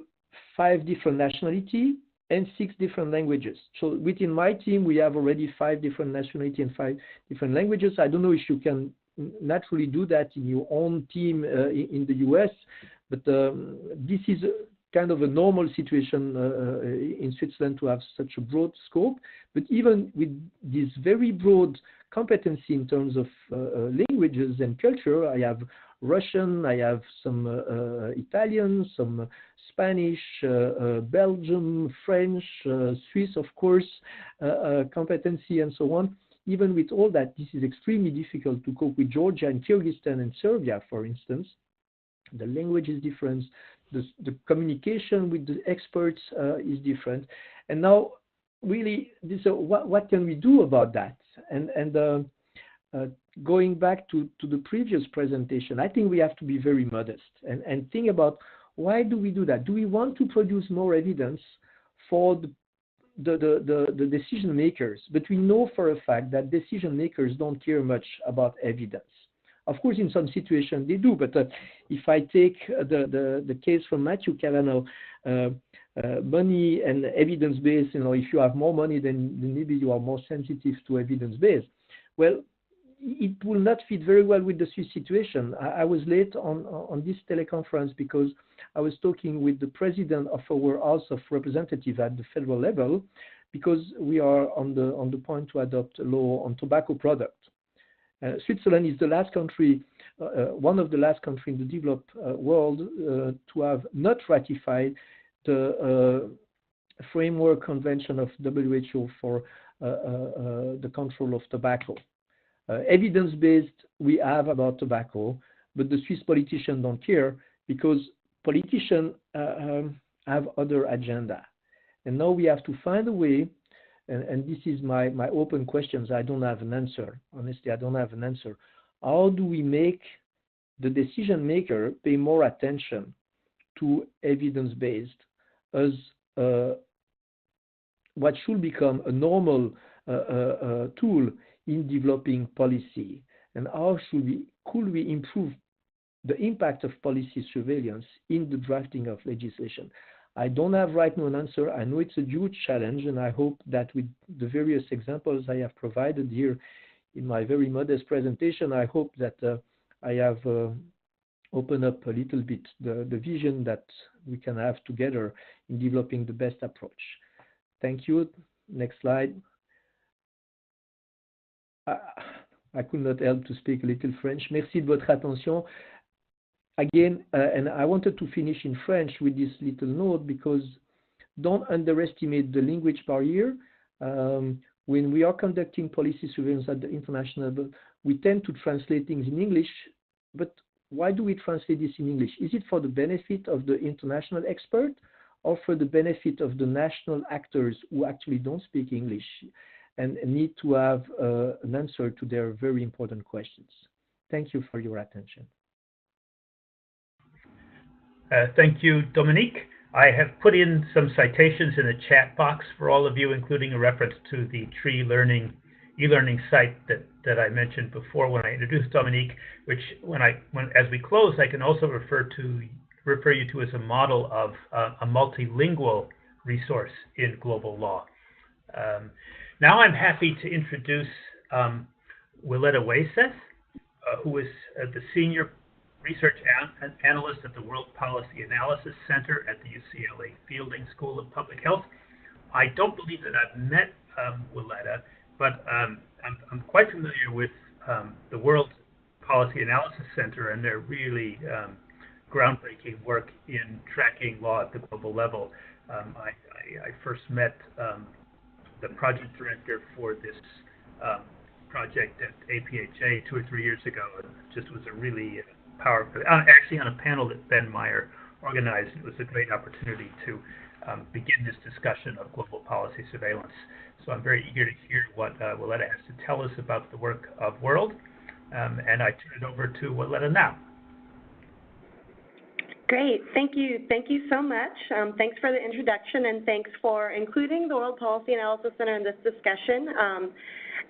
5 different nationalities and 6 different languages. So within my team, we have already 5 different nationalities and 5 different languages. I don't know if you can naturally do that in your own team in the US, but this is kind of a normal situation in Switzerland to have such a broad scope. But even with this very broad competency in terms of languages and culture, I have Russian, I have some Italian, some Spanish, Belgium, French, Swiss, of course, competency and so on. Even with all that, this is extremely difficult to cope with Georgia and Kyrgyzstan and Serbia, for instance. The language is different, the communication with the experts is different. And now, really, what can we do about that? And going back to the previous presentation, I think we have to be very modest and think about why do we do that? Do we want to produce more evidence for the decision makers? But we know for a fact that decision makers don't care much about evidence. Of course, in some situations they do, but if I take the case from Matthew Cavanaugh, money and evidence-based, if you have more money, then maybe you are more sensitive to evidence-based. Well, it will not fit very well with the Swiss situation. I was late on this teleconference because I was talking with the president of our House of Representatives at the federal level, because we are on the point to adopt a law on tobacco products. Switzerland is the last country, one of the last countries in the developed world to have not ratified the framework convention of WHO for the control of tobacco. Evidence-based we have about tobacco, but the Swiss politicians don't care because politicians have other agenda. And now we have to find a way, and this is my open questions. I don't have an answer. Honestly, I don't have an answer. How do we make the decision maker pay more attention to evidence-based as what should become a normal tool in developing policy? And how could we improve the impact of policy surveillance in the drafting of legislation? I don't have right now an answer. I know it's a huge challenge, and I hope that with the various examples I have provided here in my very modest presentation, I hope that I have opened up a little bit the vision that we can have together in developing the best approach. Thank you. Next slide. I could not help to speak a little French. Merci de votre attention. Again, and I wanted to finish in French with this little note because don't underestimate the language barrier. When we are conducting policy surveillance at the international level, we tend to translate things in English, but why do we translate this in English? Is it for the benefit of the international expert or for the benefit of the national actors who actually don't speak English and need to have an answer to their very important questions? Thank you for your attention. Thank you, Dominique. I have put in some citations in the chat box for all of you, including a reference to the Tree Learning e-learning site that I mentioned before when I introduced Dominique, which as we close, I can also refer you to as a model of a multilingual resource in global law. Now I'm happy to introduce Willetta Wayseth, who is the Senior Research Analyst at the World Policy Analysis Center at the UCLA Fielding School of Public Health. I don't believe that I've met Willetta, but I'm quite familiar with the World Policy Analysis Center and their really groundbreaking work in tracking law at the global level. I first met the project director for this project at APHA 2 or 3 years ago. It just was a really powerful, actually on a panel that Ben Myer organized. It was a great opportunity to begin this discussion of global policy surveillance. So I'm very eager to hear what Willetta has to tell us about the work of World, and I turn it over to Willetta now. Great, thank you so much. Thanks for the introduction, and thanks for including the World Policy Analysis Center in this discussion.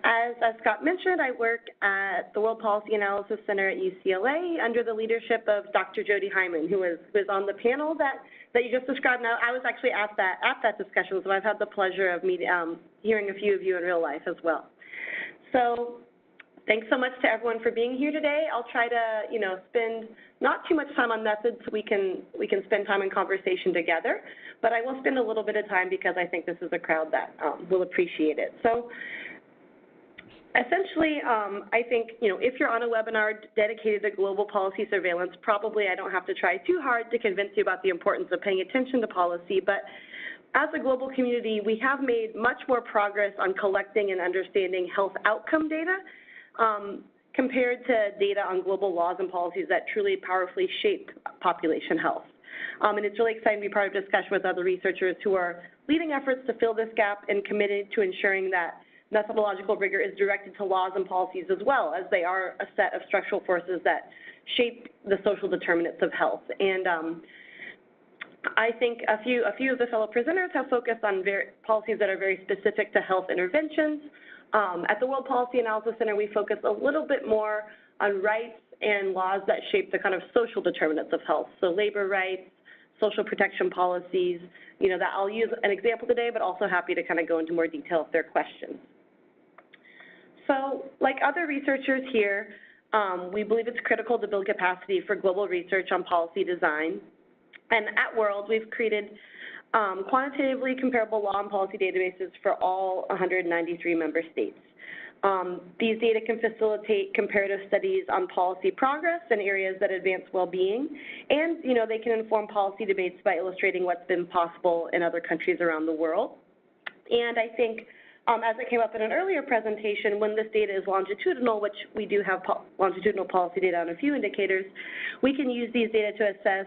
As Scott mentioned, I work at the World Policy Analysis Center at UCLA under the leadership of Dr. Jody Hyman, who was on the panel that you just described. Now, I was actually at that discussion, so I've had the pleasure of hearing a few of you in real life as well. So thanks so much to everyone for being here today. I'll try to, spend not too much time on methods so we can spend time in conversation together, but I will spend a little bit of time because I think this is a crowd that will appreciate it. So essentially, I think, if you're on a webinar dedicated to global policy surveillance, probably I don't have to try too hard to convince you about the importance of paying attention to policy, but as a global community, we have made much more progress on collecting and understanding health outcome data compared to data on global laws and policies that truly powerfully shape population health. And it's really exciting to be part of a discussion with other researchers who are leading efforts to fill this gap and committed to ensuring that methodological rigor is directed to laws and policies as well, as they are a set of structural forces that shape the social determinants of health. And I think a few of the fellow presenters have focused on policies that are very specific to health interventions. At the World Policy Analysis Center, we focus a little bit more on rights and laws that shape the kind of social determinants of health. So labor rights, social protection policies, that I'll use an example today, but also happy to kind of go into more detail if there are questions. So like other researchers here, we believe it's critical to build capacity for global research on policy design. And at World, we've created quantitatively comparable law and policy databases for all 193 member states. These data can facilitate comparative studies on policy progress in areas that advance well-being, and they can inform policy debates by illustrating what's been possible in other countries around the world. And I think, as it came up in an earlier presentation, when this data is longitudinal, which we do have longitudinal policy data on a few indicators, we can use these data to assess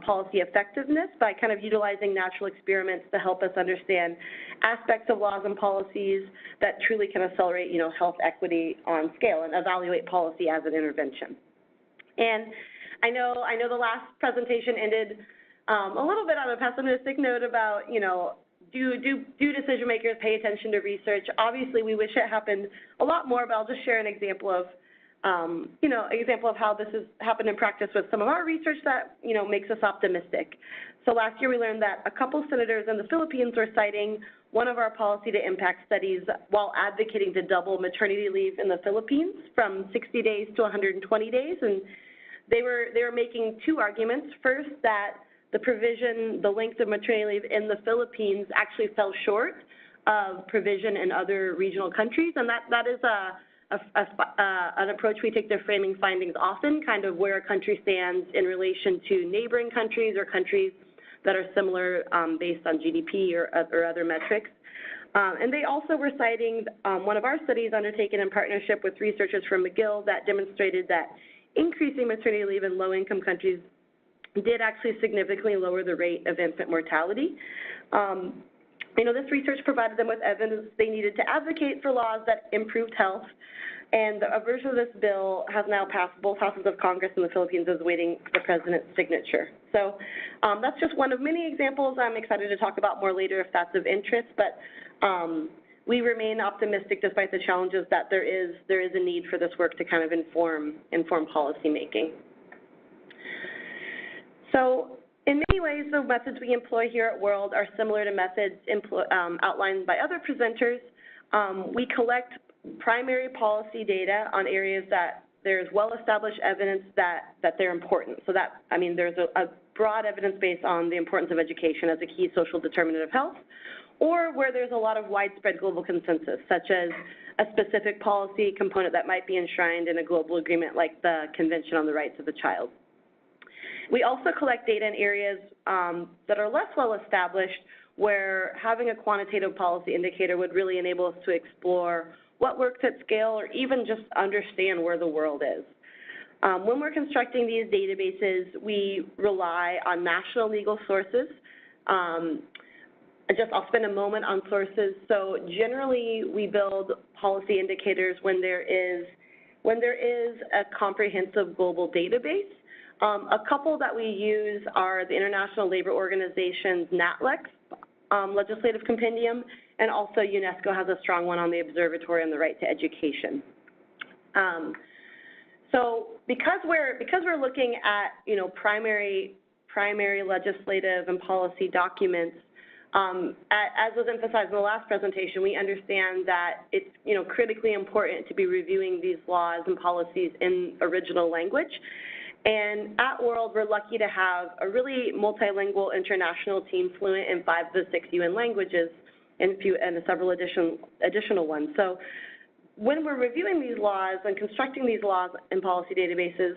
policy effectiveness by kind of utilizing natural experiments to help us understand aspects of laws and policies that truly can accelerate, health equity on scale and evaluate policy as an intervention. And I know the last presentation ended a little bit on a pessimistic note about, do decision makers pay attention to research? Obviously, we wish it happened a lot more, but I'll just share an example of, how this has happened in practice with some of our research that, makes us optimistic. So last year we learned that a couple senators in the Philippines were citing one of our policy to impact studies while advocating to double maternity leave in the Philippines from 60 days to 120 days. And they were making two arguments. First, that the length of maternity leave in the Philippines actually fell short of provision in other regional countries, and that is an approach we take to framing findings often, kind of where a country stands in relation to neighboring countries or countries that are similar based on GDP or other metrics. And they also were citing one of our studies undertaken in partnership with researchers from McGill that demonstrated that increasing maternity leave in low-income countries did actually significantly lower the rate of infant mortality. This research provided them with evidence they needed to advocate for laws that improved health, and a version of this bill has now passed both houses of Congress in the Philippines, is waiting for the president's signature. So that's just one of many examples. I'm excited to talk about more later if that's of interest, but we remain optimistic despite the challenges that there is a need for this work to kind of inform policy making. So in many ways, the methods we employ here at World are similar to methods outlined by other presenters. We collect primary policy data on areas that there's well-established evidence that they're important. So there's a broad evidence base on the importance of education as a key social determinant of health, or where there's a lot of widespread global consensus, such as a specific policy component that might be enshrined in a global agreement like the Convention on the Rights of the Child. We also collect data in areas that are less well established, where having a quantitative policy indicator would really enable us to explore what works at scale or even just understand where the world is. When we're constructing these databases, we rely on national legal sources. I'll spend a moment on sources. So generally, we build policy indicators when there is a comprehensive global database. A couple that we use are the International Labor Organization's NATLEX legislative compendium, and also UNESCO has a strong one on the Observatory on the Right to Education. So because we're looking at primary legislative and policy documents, as was emphasized in the last presentation, we understand that it's critically important to be reviewing these laws and policies in original language. And at World, we're lucky to have a really multilingual international team fluent in 5 of the 6 UN languages and several additional ones. So when we're reviewing these laws and constructing these laws and policy databases,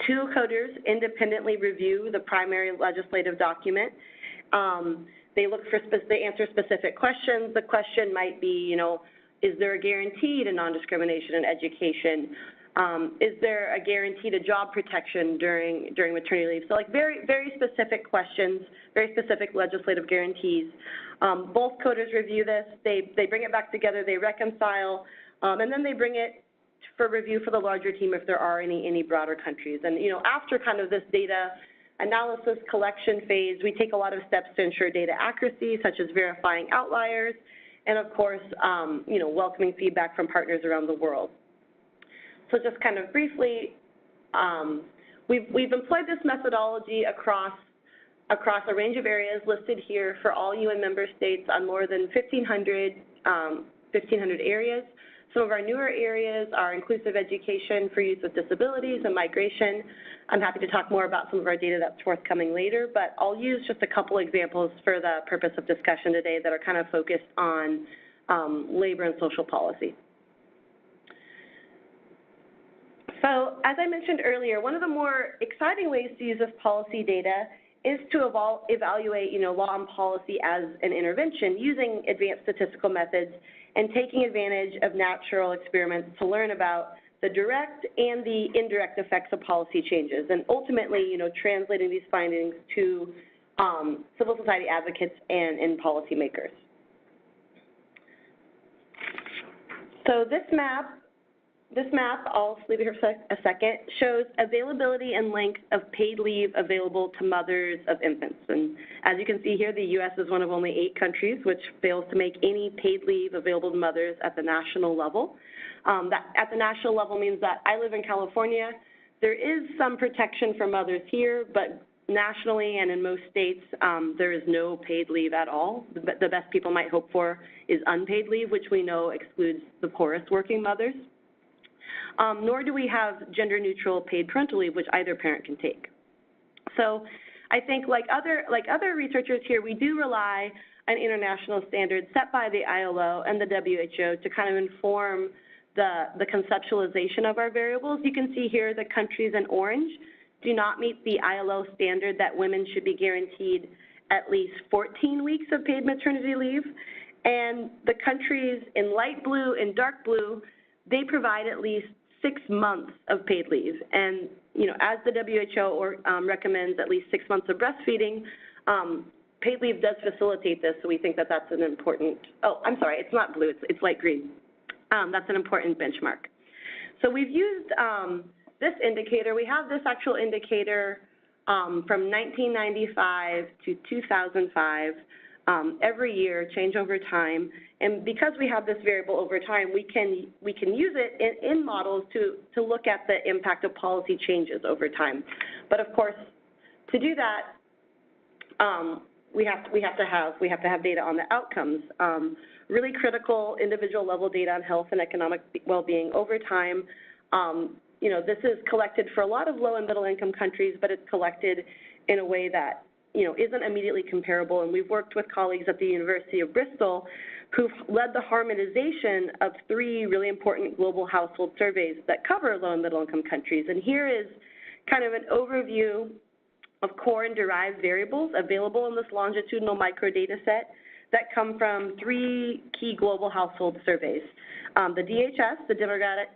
2 coders independently review the primary legislative document. They answer specific questions. The question might be, is there a guarantee to non-discrimination in education? Is there a guarantee to job protection during maternity leave? So very, very specific questions, very specific legislative guarantees. Both coders review this. They bring it back together. They reconcile, and then they bring it for review for the larger team if there are any broader countries. And after kind of this data analysis collection phase, we take a lot of steps to ensure data accuracy, such as verifying outliers, and of course, welcoming feedback from partners around the world. So just kind of briefly, we've employed this methodology across a range of areas listed here for all UN member states on more than 1,500 areas. Some of our newer areas are inclusive education for youth with disabilities and migration. I'm happy to talk more about some of our data that's forthcoming later, but I'll use just a couple examples for the purpose of discussion today that are kind of focused on labor and social policy. So as I mentioned earlier, one of the more exciting ways to use this policy data is to evaluate, law and policy as an intervention using advanced statistical methods and taking advantage of natural experiments to learn about the direct and the indirect effects of policy changes, and ultimately, translating these findings to civil society advocates and policymakers. So this map, I'll leave it here for a second, shows availability and length of paid leave available to mothers of infants. And as you can see here, the U.S. is one of only 8 countries which fails to make any paid leave available to mothers at the national level. That at the national level means that I live in California. There is some protection for mothers here, but nationally and in most states, there is no paid leave at all. The best people might hope for is unpaid leave, which we know excludes the poorest working mothers. Nor do we have gender-neutral paid parental leave, which either parent can take. So I think like other researchers here, we do rely on international standards set by the ILO and the WHO to kind of inform the conceptualization of our variables. You can see here the countries in orange do not meet the ILO standard that women should be guaranteed at least 14 weeks of paid maternity leave. And the countries in light blue and dark blue, they provide at least 6 months of paid leave. And, as the WHO recommends at least 6 months of breastfeeding, paid leave does facilitate this, so we think that that's an important, oh, I'm sorry, it's not blue, it's light green. That's an important benchmark. So we've used this indicator. We have this actual indicator from 1995 to 2005. Every year, change over time, and because we have this variable over time, we can use it in models to look at the impact of policy changes over time. But of course, to do that, we have to have data on the outcomes. Really critical individual level data on health and economic well-being over time. This is collected for a lot of low and middle income countries, but it's collected in a way that isn't immediately comparable. And we've worked with colleagues at the University of Bristol who've led the harmonization of 3 really important global household surveys that cover low and middle income countries. And here is kind of an overview of core and derived variables available in this longitudinal microdata set that come from 3 key global household surveys. The DHS, the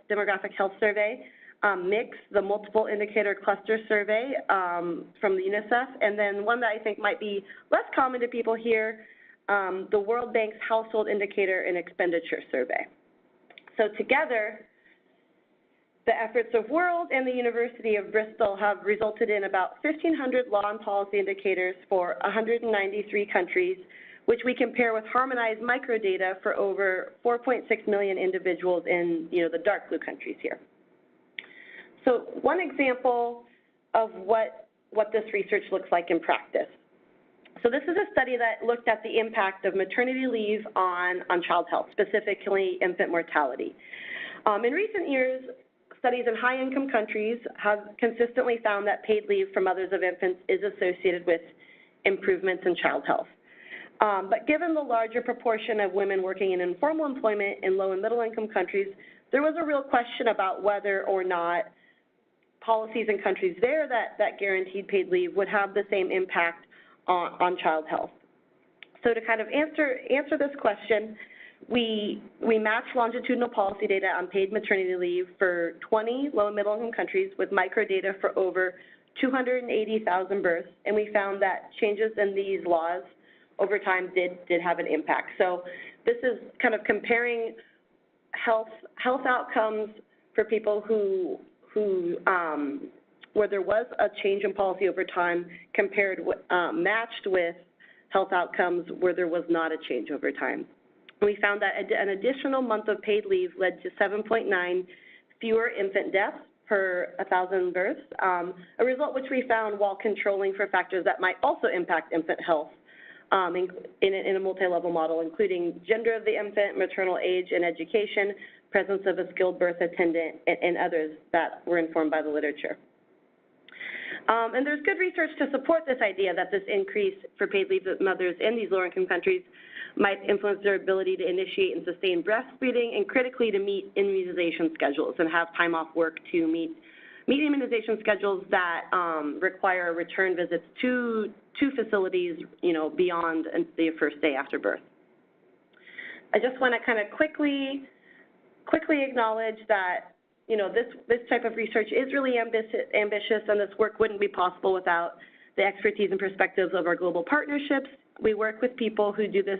Demographic Health Survey, MIX, the Multiple Indicator Cluster Survey from the UNICEF, and then one that I think might be less common to people here, the World Bank's Household Indicator and Expenditure Survey. So together, the efforts of World and the University of Bristol have resulted in about 1,500 law and policy indicators for 193 countries, which we compare with harmonized microdata for over 4.6 million individuals in the dark blue countries here. So one example of what this research looks like in practice. So this is a study that looked at the impact of maternity leave on child health, specifically infant mortality. In recent years, studies in high-income countries have consistently found that paid leave for mothers of infants is associated with improvements in child health. But given the larger proportion of women working in informal employment in low and middle income countries, there was a real question about whether or not policies in countries there that guaranteed paid leave would have the same impact on child health. So to kind of answer this question, we matched longitudinal policy data on paid maternity leave for 20 low and middle income countries with microdata for over 280,000 births, and we found that changes in these laws over time did have an impact. So this is kind of comparing health outcomes for people where there was a change in policy over time matched with health outcomes where there was not a change over time. We found that an additional month of paid leave led to 7.9 fewer infant deaths per 1,000 births, a result which we found while controlling for factors that might also impact infant health in a multi-level model, including gender of the infant, maternal age and education, presence of a skilled birth attendant, and others that were informed by the literature. And there's good research to support this idea that this increase for paid leave of mothers in these lower income countries might influence their ability to initiate and sustain breastfeeding, and critically to meet immunization schedules and have time off work to meet immunization schedules that require return visits to facilities, beyond the first day after birth. I just want to kind of quickly acknowledge that, this type of research is really ambitious, and this work wouldn't be possible without the expertise and perspectives of our global partnerships. We work with people who do this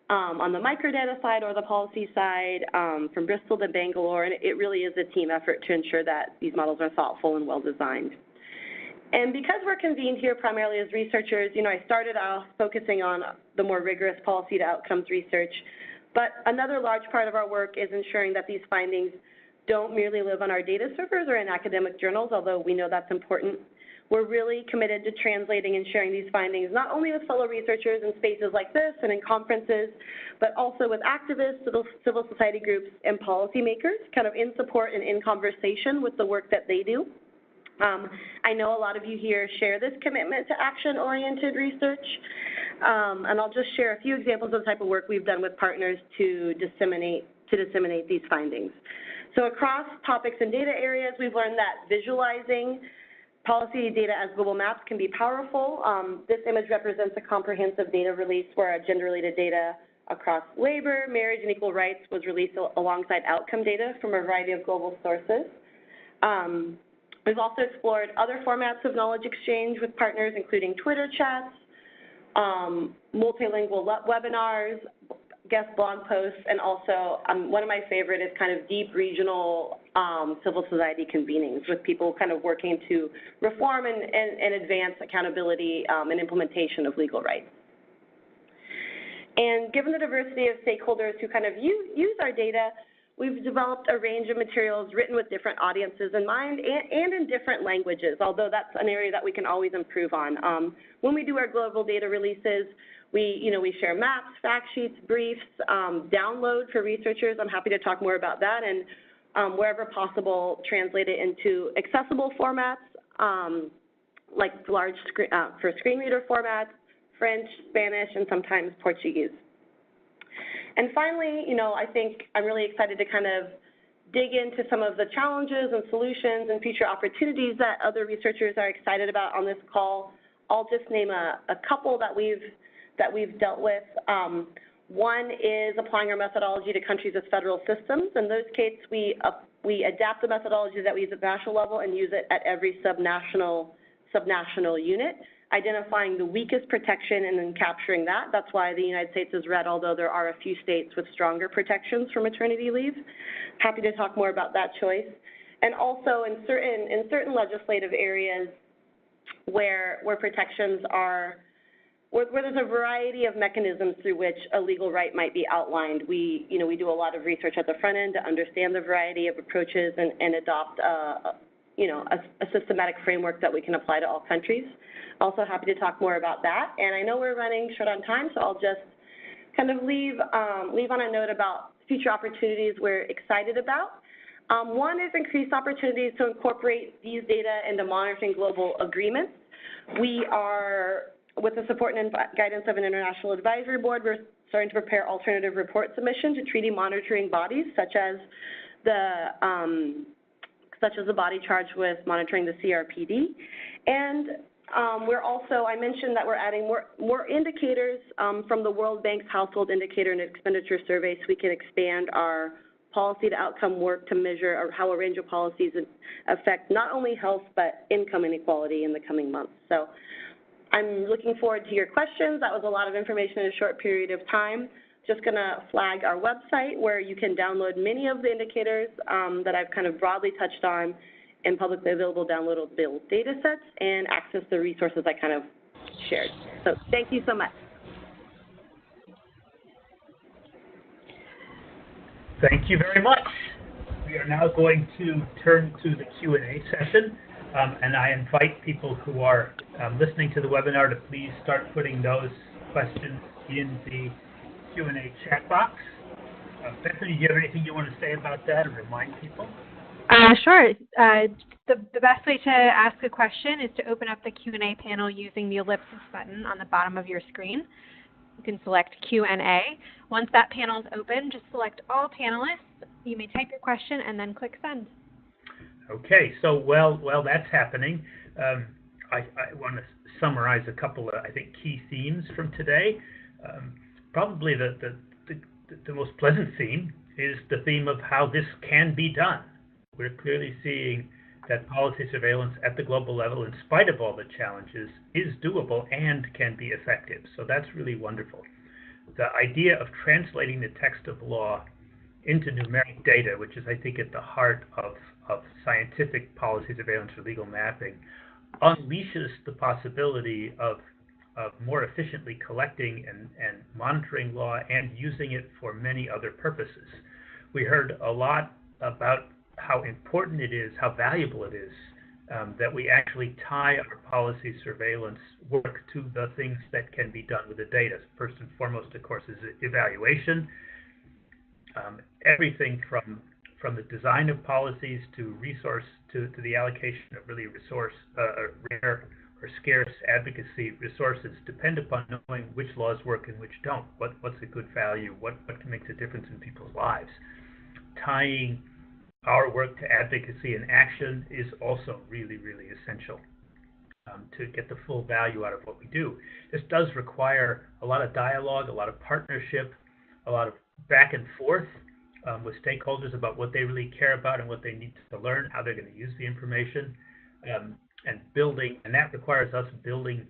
on the microdata side or the policy side, from Bristol to Bangalore, and it really is a team effort to ensure that these models are thoughtful and well-designed. And because we're convened here primarily as researchers, I started off focusing on the more rigorous policy to outcomes research, but another large part of our work is ensuring that these findings don't merely live on our data servers or in academic journals, although we know that's important. We're really committed to translating and sharing these findings, not only with fellow researchers in spaces like this and in conferences, but also with activists, civil society groups, and policymakers, kind of in support and in conversation with the work that they do. I know a lot of you here share this commitment to action-oriented research, and I'll just share a few examples of the type of work we've done with partners to disseminate these findings. So across topics and data areas, we've learned that visualizing policy data as global maps can be powerful. This image represents a comprehensive data release where our gender-related data across labor, marriage, and equal rights was released alongside outcome data from a variety of global sources. We've also explored other formats of knowledge exchange with partners, including Twitter chats, multilingual webinars, guest blog posts, and also one of my favorite is kind of deep regional civil society convenings with people kind of working to reform and advance accountability and implementation of legal rights. And given the diversity of stakeholders who kind of use our data, we've developed a range of materials written with different audiences in mind and in different languages, although that's an area that we can always improve on. When we do our global data releases, we share maps, fact sheets, briefs, download for researchers. I'm happy to talk more about that, and wherever possible, translate it into accessible formats, like large for screen reader formats, French, Spanish, and sometimes Portuguese. And finally, I think I'm really excited to kind of dig into some of the challenges and solutions and future opportunities that other researchers are excited about on this call. I'll just name a couple that we've dealt with. One is applying our methodology to countries with federal systems. In those cases, we adapt the methodology that we use at national level and use it at every subnational unit, identifying the weakest protection and then capturing that. That's why the United States is red, although there are a few states with stronger protections for maternity leave. Happy to talk more about that choice. And also in certain legislative areas where protections are, where there's a variety of mechanisms through which a legal right might be outlined. We do a lot of research at the front end to understand the variety of approaches and adopt a systematic framework that we can apply to all countries. Also happy to talk more about that. And I know we're running short on time, so I'll just kind of leave on a note about future opportunities we're excited about. One is increased opportunities to incorporate these data into monitoring global agreements. We are, with the support and guidance of an international advisory board, we're starting to prepare alternative report submission to treaty monitoring bodies, such as the body charged with monitoring the CRPD. And we're also, I mentioned that we're adding more indicators from the World Bank's Household Indicator and Expenditure Survey, so we can expand our policy to outcome work to measure how a range of policies affect not only health but income inequality in the coming months. So I'm looking forward to your questions. That was a lot of information in a short period of time. Just going to flag our website where you can download many of the indicators that I've kind of broadly touched on in publicly available downloadable data sets and access the resources I kind of shared. So thank you so much. Thank you very much. We are now going to turn to the Q&A session, and I invite people who are listening to the webinar to please start putting those questions in the Q&A chat box. Bethany, do you have anything you want to say about that or remind people? Sure. The best way to ask a question is to open up the Q&A panel using the ellipsis button on the bottom of your screen. You can select Q&A. Once that panel is open, just select all panelists. You may type your question and then click send. Okay, so while that's happening, I want to summarize a couple of, I think, key themes from today. Probably the most pleasant theme is the theme of how this can be done. We're clearly seeing that policy surveillance at the global level, in spite of all the challenges, is doable and can be effective. So that's really wonderful. The idea of translating the text of law into numeric data, which is, I think, at the heart of scientific policy surveillance or legal mapping, unleashes the possibility of more efficiently collecting and monitoring law and using it for many other purposes. We heard a lot about how important it is, how valuable it is, that we actually tie our policy surveillance work to the things that can be done with the data. First and foremost, of course, is evaluation. Everything from the design of policies to the allocation of really rare or scarce advocacy resources depend upon knowing which laws work and which don't. What's a good value? What makes a difference in people's lives? Tying our work to advocacy and action is also really, really essential to get the full value out of what we do. This does require a lot of dialogue, a lot of partnership, a lot of back and forth with stakeholders about what they really care about and what they need to learn, how they're going to use the information, and that requires us building,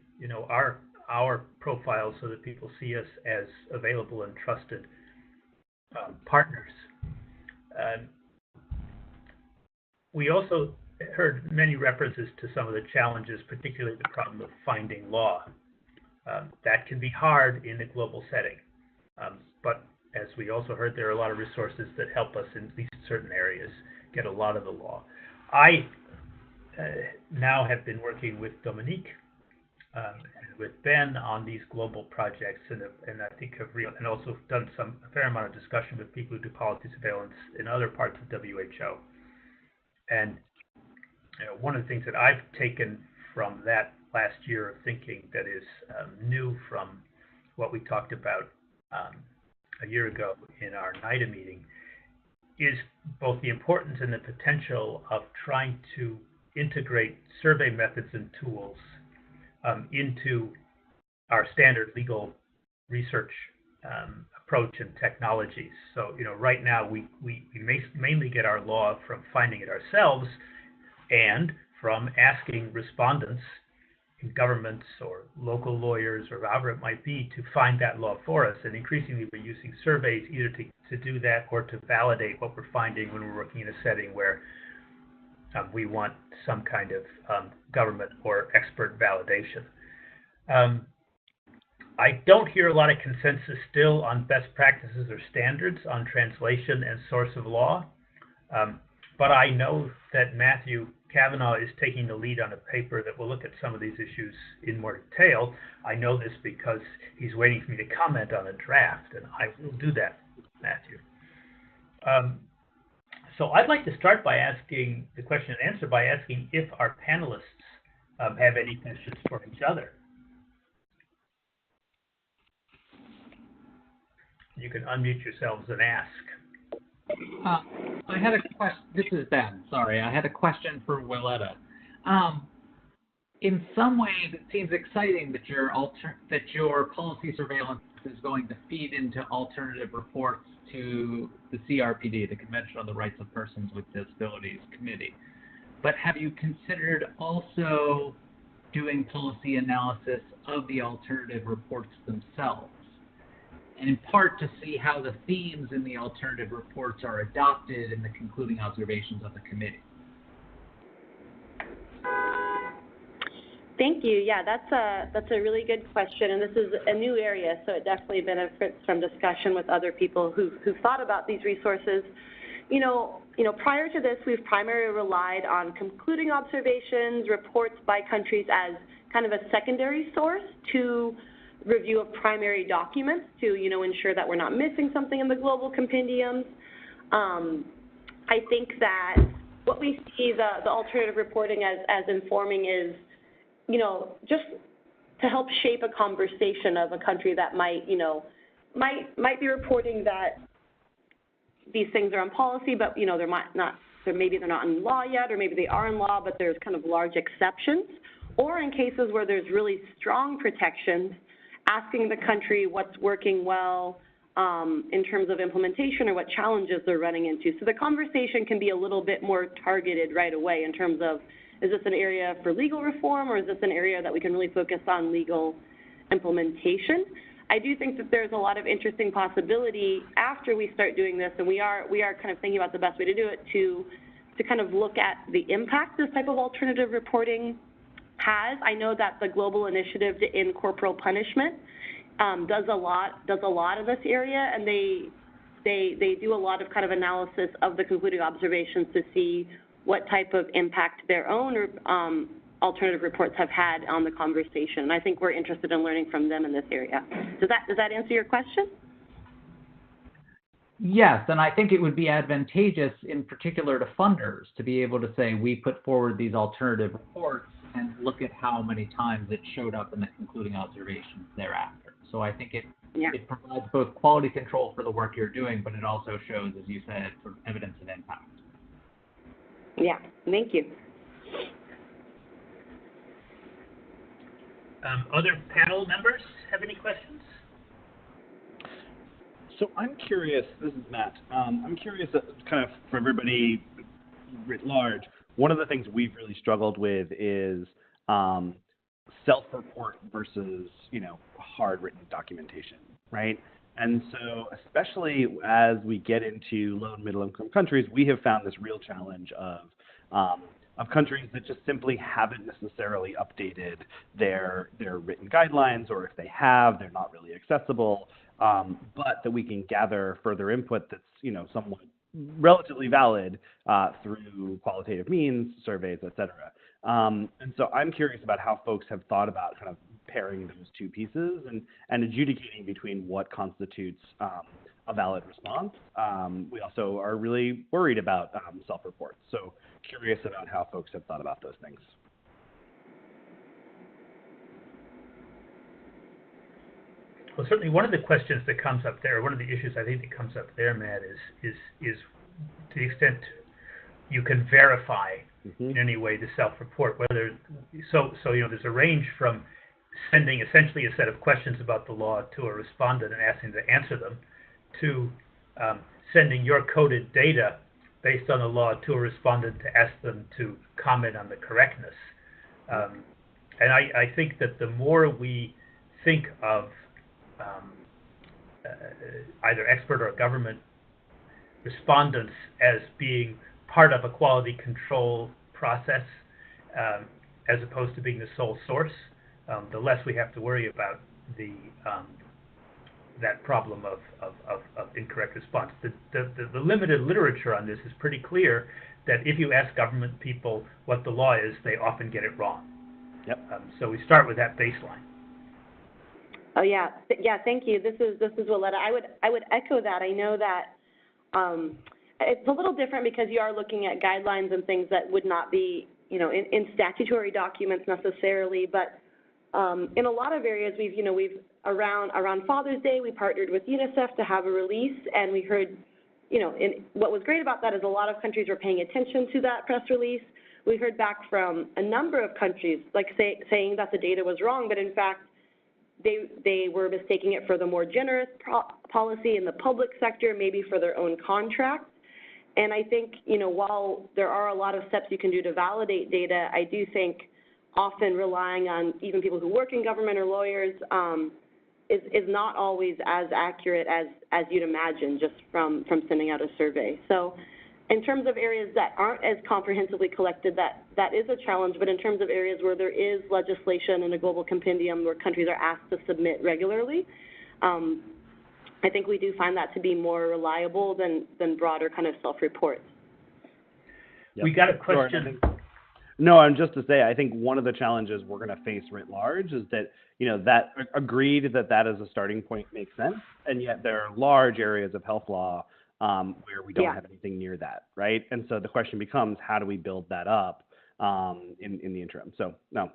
our profiles so that people see us as available and trusted partners. We also heard many references to some of the challenges, particularly the problem of finding law. That can be hard in a global setting, but as we also heard, there are a lot of resources that help us in at least certain areas get a lot of the law. I now have been working with Dominique and with Ben on these global projects, and I think and also done a fair amount of discussion with people who do policy surveillance in other parts of WHO. And one of the things that I've taken from that last year of thinking that is new from what we talked about a year ago in our NIDA meeting is both the importance and the potential of trying to integrate survey methods and tools into our standard legal research approach and technologies. So, right now we mainly get our law from finding it ourselves and from asking respondents in governments or local lawyers or however it might be to find that law for us. And increasingly we're using surveys either to do that or to validate what we're finding when we're working in a setting where we want some kind of government or expert validation. I don't hear a lot of consensus still on best practices or standards on translation and source of law, but I know that Matthew Cavanaugh is taking the lead on a paper that will look at some of these issues in more detail. I know this because he's waiting for me to comment on a draft, and I will do that, Matthew. So I'd like to start by asking the question and answer by asking if our panelists have any questions for each other. You can unmute yourselves and ask. I had a question. This is Ben. Sorry, I had a question for Willetta. In some ways, it seems exciting that your policy surveillance is going to feed into alternative reports to the CRPD, the Convention on the Rights of Persons with Disabilities Committee. But have you considered also doing policy analysis of the alternative reports themselves? And in part to see how the themes in the alternative reports are adopted in the concluding observations of the committee. Thank you. Yeah, that's a really good question, and this is a new area, so it definitely benefits from discussion with other people who've thought about these resources. Prior to this, we've primarily relied on concluding observations, reports by countries as kind of a secondary source to review of primary documents to, ensure that we're not missing something in the global compendiums. I think that what we see the alternative reporting as informing is, just help shape a conversation of a country that might be reporting that these things are on policy, but maybe they're not in law yet, or maybe they are in law, but there's kind of large exceptions, or in cases where there's really strong protections, asking the country what's working well in terms of implementation or what challenges they're running into. So the conversation can be a little bit more targeted right away in terms of, is this an area for legal reform, or is this an area that we can really focus on legal implementation? I do think that there's a lot of interesting possibility after we start doing this, and we are kind of thinking about the best way to do it, to kind of look at the impact this type of alternative reporting has. I know that the Global Initiative to End Corporal Punishment does a lot in this area, and they do a lot of kind of analysis of the concluding observations to see what type of impact their own alternative reports have had on the conversation. And I think we're interested in learning from them in this area. Does that answer your question? Yes, and I think it would be advantageous in particular to funders to be able to say, we put forward these alternative reports and look at how many times it showed up in the concluding observations thereafter. So I think it provides both quality control for the work you're doing, but it also shows, as you said, sort of evidence of impact. Yeah, thank you. Other panel members have any questions? So I'm curious, this is Matt, I'm curious kind of for everybody writ large, one of the things we've really struggled with is self-report versus, hard written documentation, right? And so especially as we get into low and middle income countries, we have found this real challenge of countries that just simply haven't necessarily updated their written guidelines, or if they have, they're not really accessible, but that we can gather further input that's, somewhat relatively valid through qualitative means, surveys, et cetera. And so I'm curious about how folks have thought about kind of pairing those two pieces and adjudicating between what constitutes a valid response. We also are really worried about self-reports. So curious about how folks have thought about those things. Well, certainly one of the questions that comes up there, one of the issues I think that comes up there, Matt, is to the extent you can verify in any way the self-report, whether there's a range from sending essentially a set of questions about the law to a respondent and asking to answer them, to sending your coded data based on the law to a respondent to ask them to comment on the correctness. And I think that the more we think of either expert or government respondents as being part of a quality control process, as opposed to being the sole source, the less we have to worry about that problem of incorrect response. The limited literature on this is pretty clear that if you ask government people what the law is, they often get it wrong. Yep. So we start with that baseline. Oh yeah, thank you. This is Willetta. I would echo that. I know that it's a little different because you are looking at guidelines and things that would not be, in statutory documents necessarily, but in a lot of areas we've around Father's Day, we partnered with UNICEF to have a release, and we heard, what was great about that is a lot of countries were paying attention to that press release. We heard back from a number of countries saying that the data was wrong, but in fact they were mistaking it for the more generous policy in the public sector, maybe for their own contract. And I think, while there are a lot of steps you can do to validate data, I do think often relying on even people who work in government or lawyers is not always as accurate as you'd imagine just from sending out a survey. So in terms of areas that aren't as comprehensively collected, that is a challenge, but in terms of areas where there is legislation in a global compendium where countries are asked to submit regularly, I think we do find that to be more reliable than broader kind of self-reports. Yep. We got a question. No, I'm just to say, I think one of the challenges we're going to face writ large is that, that agreed that is a starting point makes sense, and yet there are large areas of health law where we don't have anything near that, right? And so the question becomes, how do we build that up in the interim? So, no,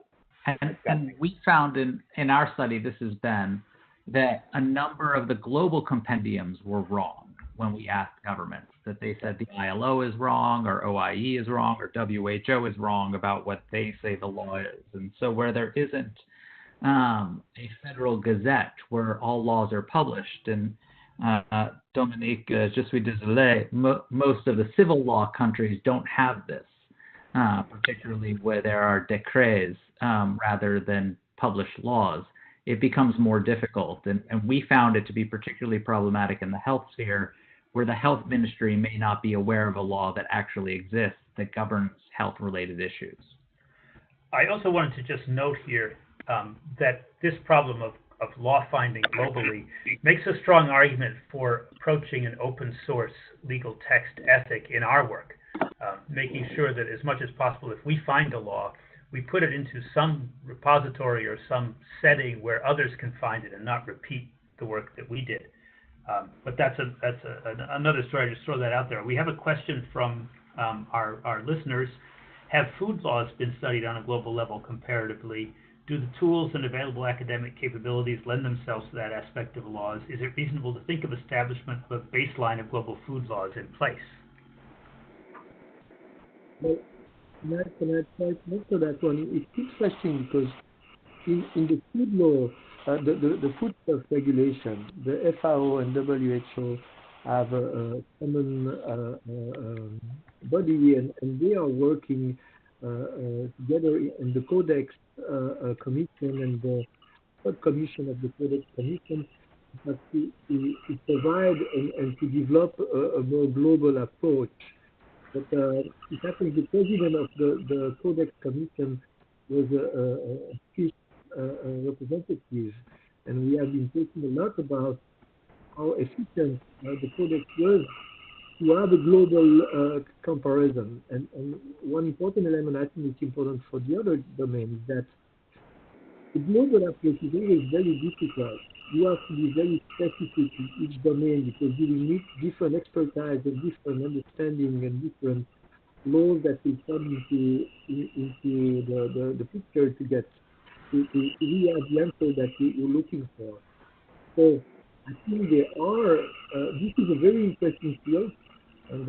And we found in our study, this has been, that a number of the global compendiums were wrong when we asked governments, that they said the ILO is wrong, or OIE is wrong, or WHO is wrong about what they say the law is. And so where there isn't a federal gazette where all laws are published, and Dominique, je suis désolé, most of the civil law countries don't have this, particularly where there are décrets rather than published laws. It becomes more difficult. And we found it to be particularly problematic in the health sphere, where the health ministry may not be aware of a law that actually exists that governs health-related issues. I also wanted to just note here that this problem of law finding globally makes a strong argument for approaching an open source legal text ethic in our work, making sure that as much as possible, if we find a law, we put it into some repository or some setting where others can find it and not repeat the work that we did. But that's another story. I just throw that out there. We have a question from our listeners. Have food laws been studied on a global level comparatively? Do the tools and available academic capabilities lend themselves to that aspect of laws? Is it reasonable to think of establishment of a baseline of global food laws in place? Well, can I try to answer that one? It's interesting because in the food law, the food stuff regulation, the FAO and WHO have a common body, and they are working together in the Codex Commission and the subcommission of the Codex Commission, but to provide and to develop a more global approach. But it happens the president of the Codex Commission was a Swiss representative, and we have been talking a lot about how efficient the Codex was to have a global comparison. And one important element, I think it's important for the other domain, is that the global approach is always very difficult. You have to be very specific in each domain because you will need different expertise and different understanding and different laws that will come into the picture to get to really have the answer that you're looking for. So I think there are, this is a very interesting field, and I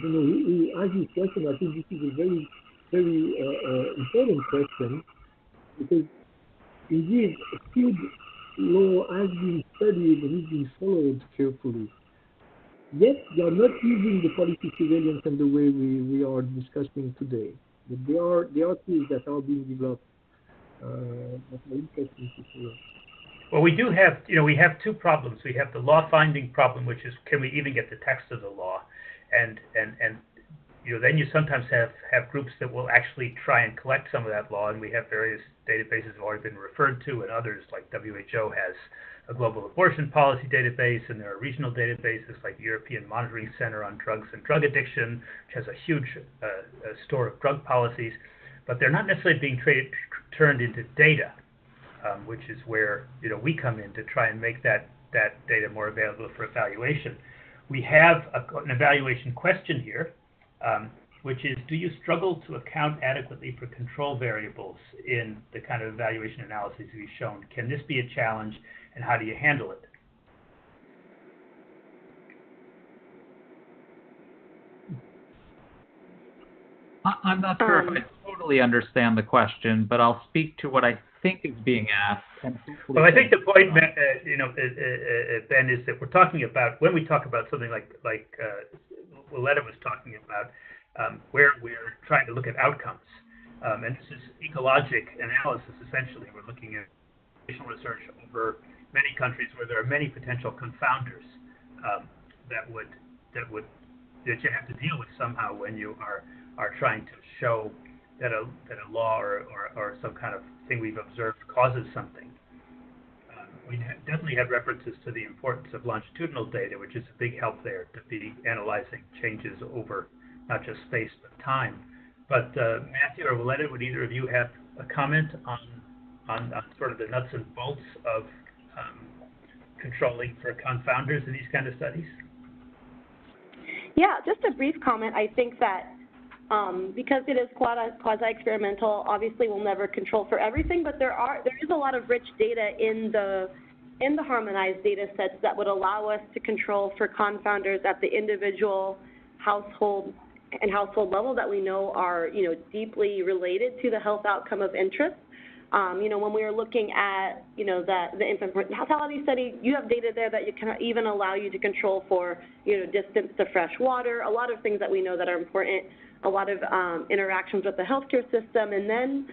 don't know who asked this question. I think this is a very, very important question, because indeed food law has been studied and is being followed carefully. Yet they are not using the policy surveillance in the way we are discussing today. But there are tools that are being developed that are interesting to see. Well, we do have, we have two problems. We have the law finding problem, which is, can we even get the text of the law? And then you sometimes have groups that will actually try and collect some of that law, and we have various databases that have already been referred to, and others, like WHO has a global abortion policy database, and there are regional databases like the European Monitoring Center on Drugs and Drug Addiction, which has a huge store of drug policies, but they're not necessarily being turned into data, which is where we come in to try and make that data more available for evaluation. We have an evaluation question here, which is, do you struggle to account adequately for control variables in the kind of evaluation analyses we've shown? Can this be a challenge, and how do you handle it? I'm not sure if I totally understand the question, but I'll speak to what I think is being asked. Well, I think the point, Ben, is that we're talking about, when we talk about something like Willetta was talking about, where we're trying to look at outcomes. And this is ecologic analysis, essentially. We're looking at research over many countries where there are many potential confounders that you have to deal with somehow when you are trying to show that a law or some kind of thing we've observed causes something. We definitely had references to the importance of longitudinal data, which is a big help there to be analyzing changes over not just space but time. But Matthew or Willetta, would either of you have a comment on sort of the nuts and bolts of controlling for confounders in these kind of studies? Yeah, just a brief comment. I think that Because it is quasi-experimental, obviously we'll never control for everything, but there is a lot of rich data in the harmonized data sets that would allow us to control for confounders at the individual household level that we know are, deeply related to the health outcome of interest. When we were looking at, the infant mortality study, you have data there that you can even allow you to control for, distance to fresh water, a lot of things that we know that are important, a lot of interactions with the healthcare system, and then,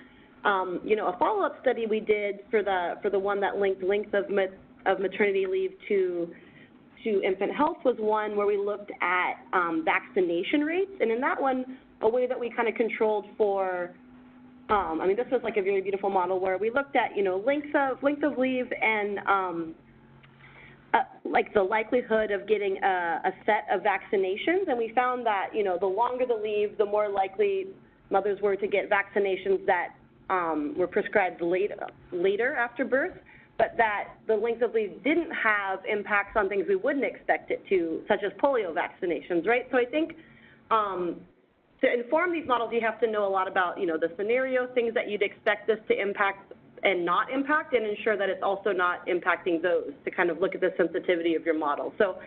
a follow-up study we did for the one that linked length of maternity leave to infant health was one where we looked at vaccination rates, and in that one, a way that we kind of controlled for, this was like a very beautiful model where we looked at, length of leave and like the likelihood of getting a set of vaccinations, and we found that, the longer the leave, the more likely mothers were to get vaccinations that were prescribed later after birth, but that the length of leave didn't have impacts on things we wouldn't expect it to, such as polio vaccinations, right? So I think to inform these models, you have to know a lot about, the scenario, things that you'd expect this to impact and not impact, and ensure that it's also not impacting those, to kind of look at the sensitivity of your model. So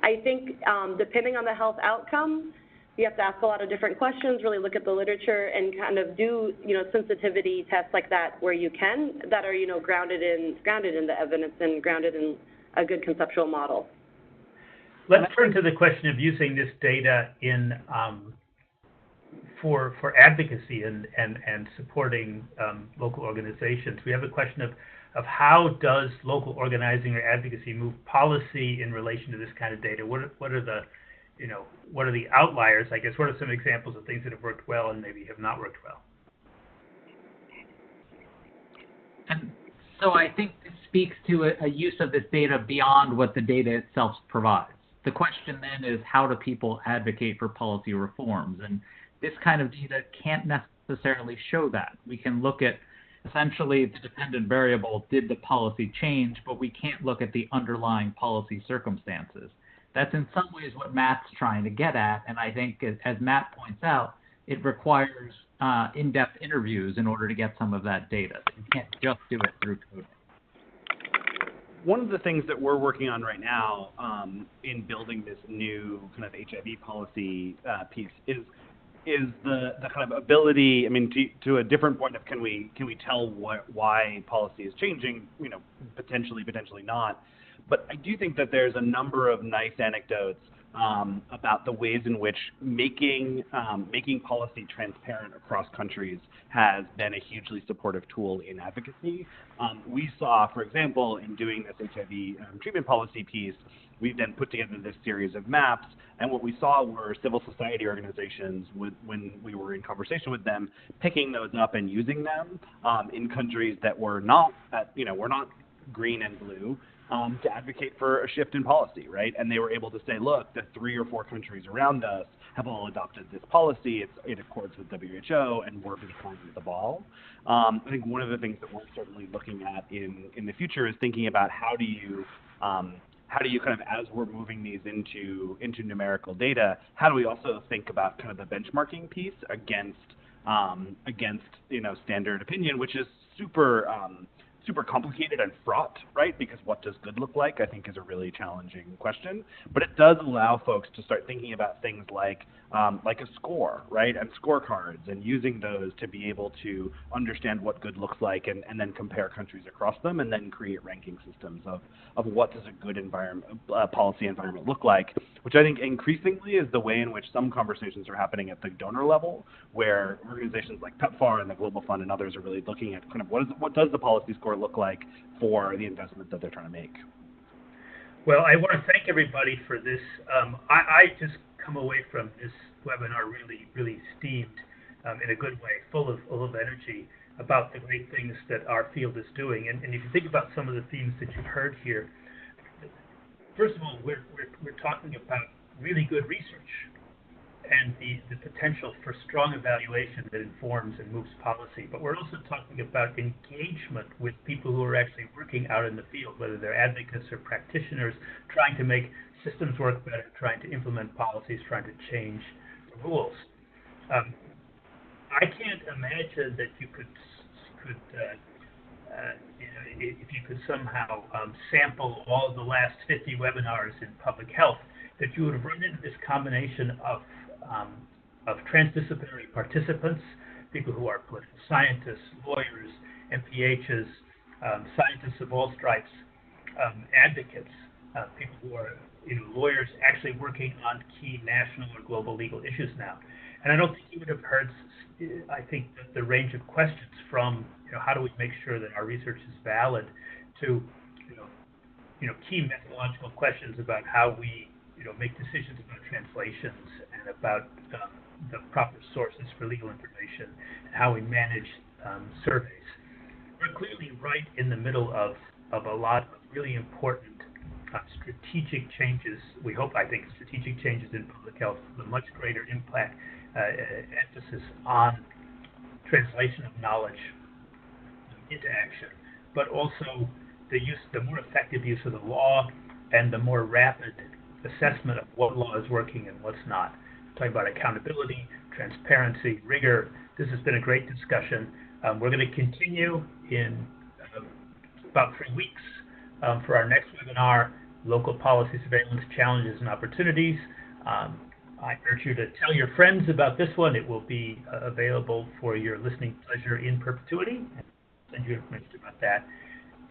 I think depending on the health outcome, you have to ask a lot of different questions, really look at the literature, and kind of do, sensitivity tests like that where you can, that are, grounded in the evidence and grounded in a good conceptual model. Let's turn to the question of using this data in for advocacy and supporting local organizations. We have a question of how does local organizing or advocacy move policy in relation to this kind of data? What are the what are the outliers, I guess? What are some examples of things that have worked well and maybe have not worked well? And so I think this speaks to a use of this data beyond what the data itself provides. The question then is, how do people advocate for policy reforms? And this kind of data can't necessarily show that. We can look at essentially the dependent variable, did the policy change, but we can't look at the underlying policy circumstances. That's in some ways what Matt's trying to get at, and I think, as Matt points out, it requires in-depth interviews in order to get some of that data. You can't just do it through coding. One of the things that we're working on right now in building this new kind of HIV policy piece is the kind of ability, to a different point of can we tell why policy is changing, potentially not. But I do think that there's a number of nice anecdotes about the ways in which making policy transparent across countries has been a hugely supportive tool in advocacy. We saw, for example, in doing this HIV treatment policy piece, we then put together this series of maps, and what we saw were civil society organizations, when we were in conversation with them, picking those up and using them in countries that were not green and blue, to advocate for a shift in policy, right? And they were able to say, look, the 3 or 4 countries around us have all adopted this policy. It accords with WHO, and we're behind the ball. I think one of the things that we're certainly looking at in the future is thinking about how do you kind of, as we're moving these into numerical data, how do we also think about kind of the benchmarking piece against standard opinion, which is super complicated and fraught, right? Because what does good look like, I think, is a really challenging question. But it does allow folks to start thinking about things like a score, right? And scorecards, and using those to be able to understand what good looks like, and then compare countries across them, and then create ranking systems of what does a good policy environment look like, which I think increasingly is the way in which some conversations are happening at the donor level, where organizations like PEPFAR and the Global Fund and others are really looking at kind of what does the policy score look like for the investment that they're trying to make. Well, I want to thank everybody for this. I just come away from this webinar really steamed in a good way, full of energy about the great things that our field is doing. And if you think about some of the themes that you've heard here, first of all, we're talking about really good research and the potential for strong evaluation that informs and moves policy. But we're also talking about engagement with people who are actually working out in the field, whether they're advocates or practitioners, trying to make systems work better, trying to implement policies, trying to change the rules. I can't imagine that you could if you could somehow sample all of the last 50 webinars in public health, that you would have run into this combination of transdisciplinary participants, people who are political scientists, lawyers, MPHs, scientists of all stripes, advocates, people who are lawyers actually working on key national or global legal issues now. And I don't think you would have heard, I think, the range of questions from, how do we make sure that our research is valid, to, key methodological questions about how we, make decisions about translations and about the proper sources for legal information and how we manage surveys. We're clearly right in the middle of a lot of really important strategic changes. I think strategic changes in public health, the much greater impact, emphasis on translation of knowledge into action, but also the more effective use of the law and the more rapid assessment of what law is working and what's not. Talking about accountability, transparency, rigor. This has been a great discussion. We're going to continue in about 3 weeks for our next webinar, Local Policy Surveillance Challenges and Opportunities. I urge you to tell your friends about this one. It will be available for your listening pleasure in perpetuity. I'll send you information about that.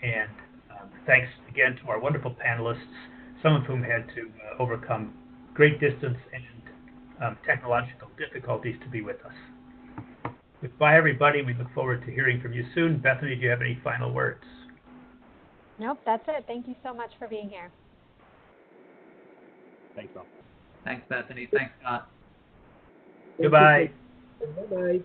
And thanks again to our wonderful panelists, some of whom had to overcome great distance and technological difficulties to be with us. Goodbye, everybody. We look forward to hearing from you soon. Bethany, do you have any final words? Nope, that's it. Thank you so much for being here. Thanks, all. Thanks, Bethany. Thanks, Scott. Goodbye. Bye-bye.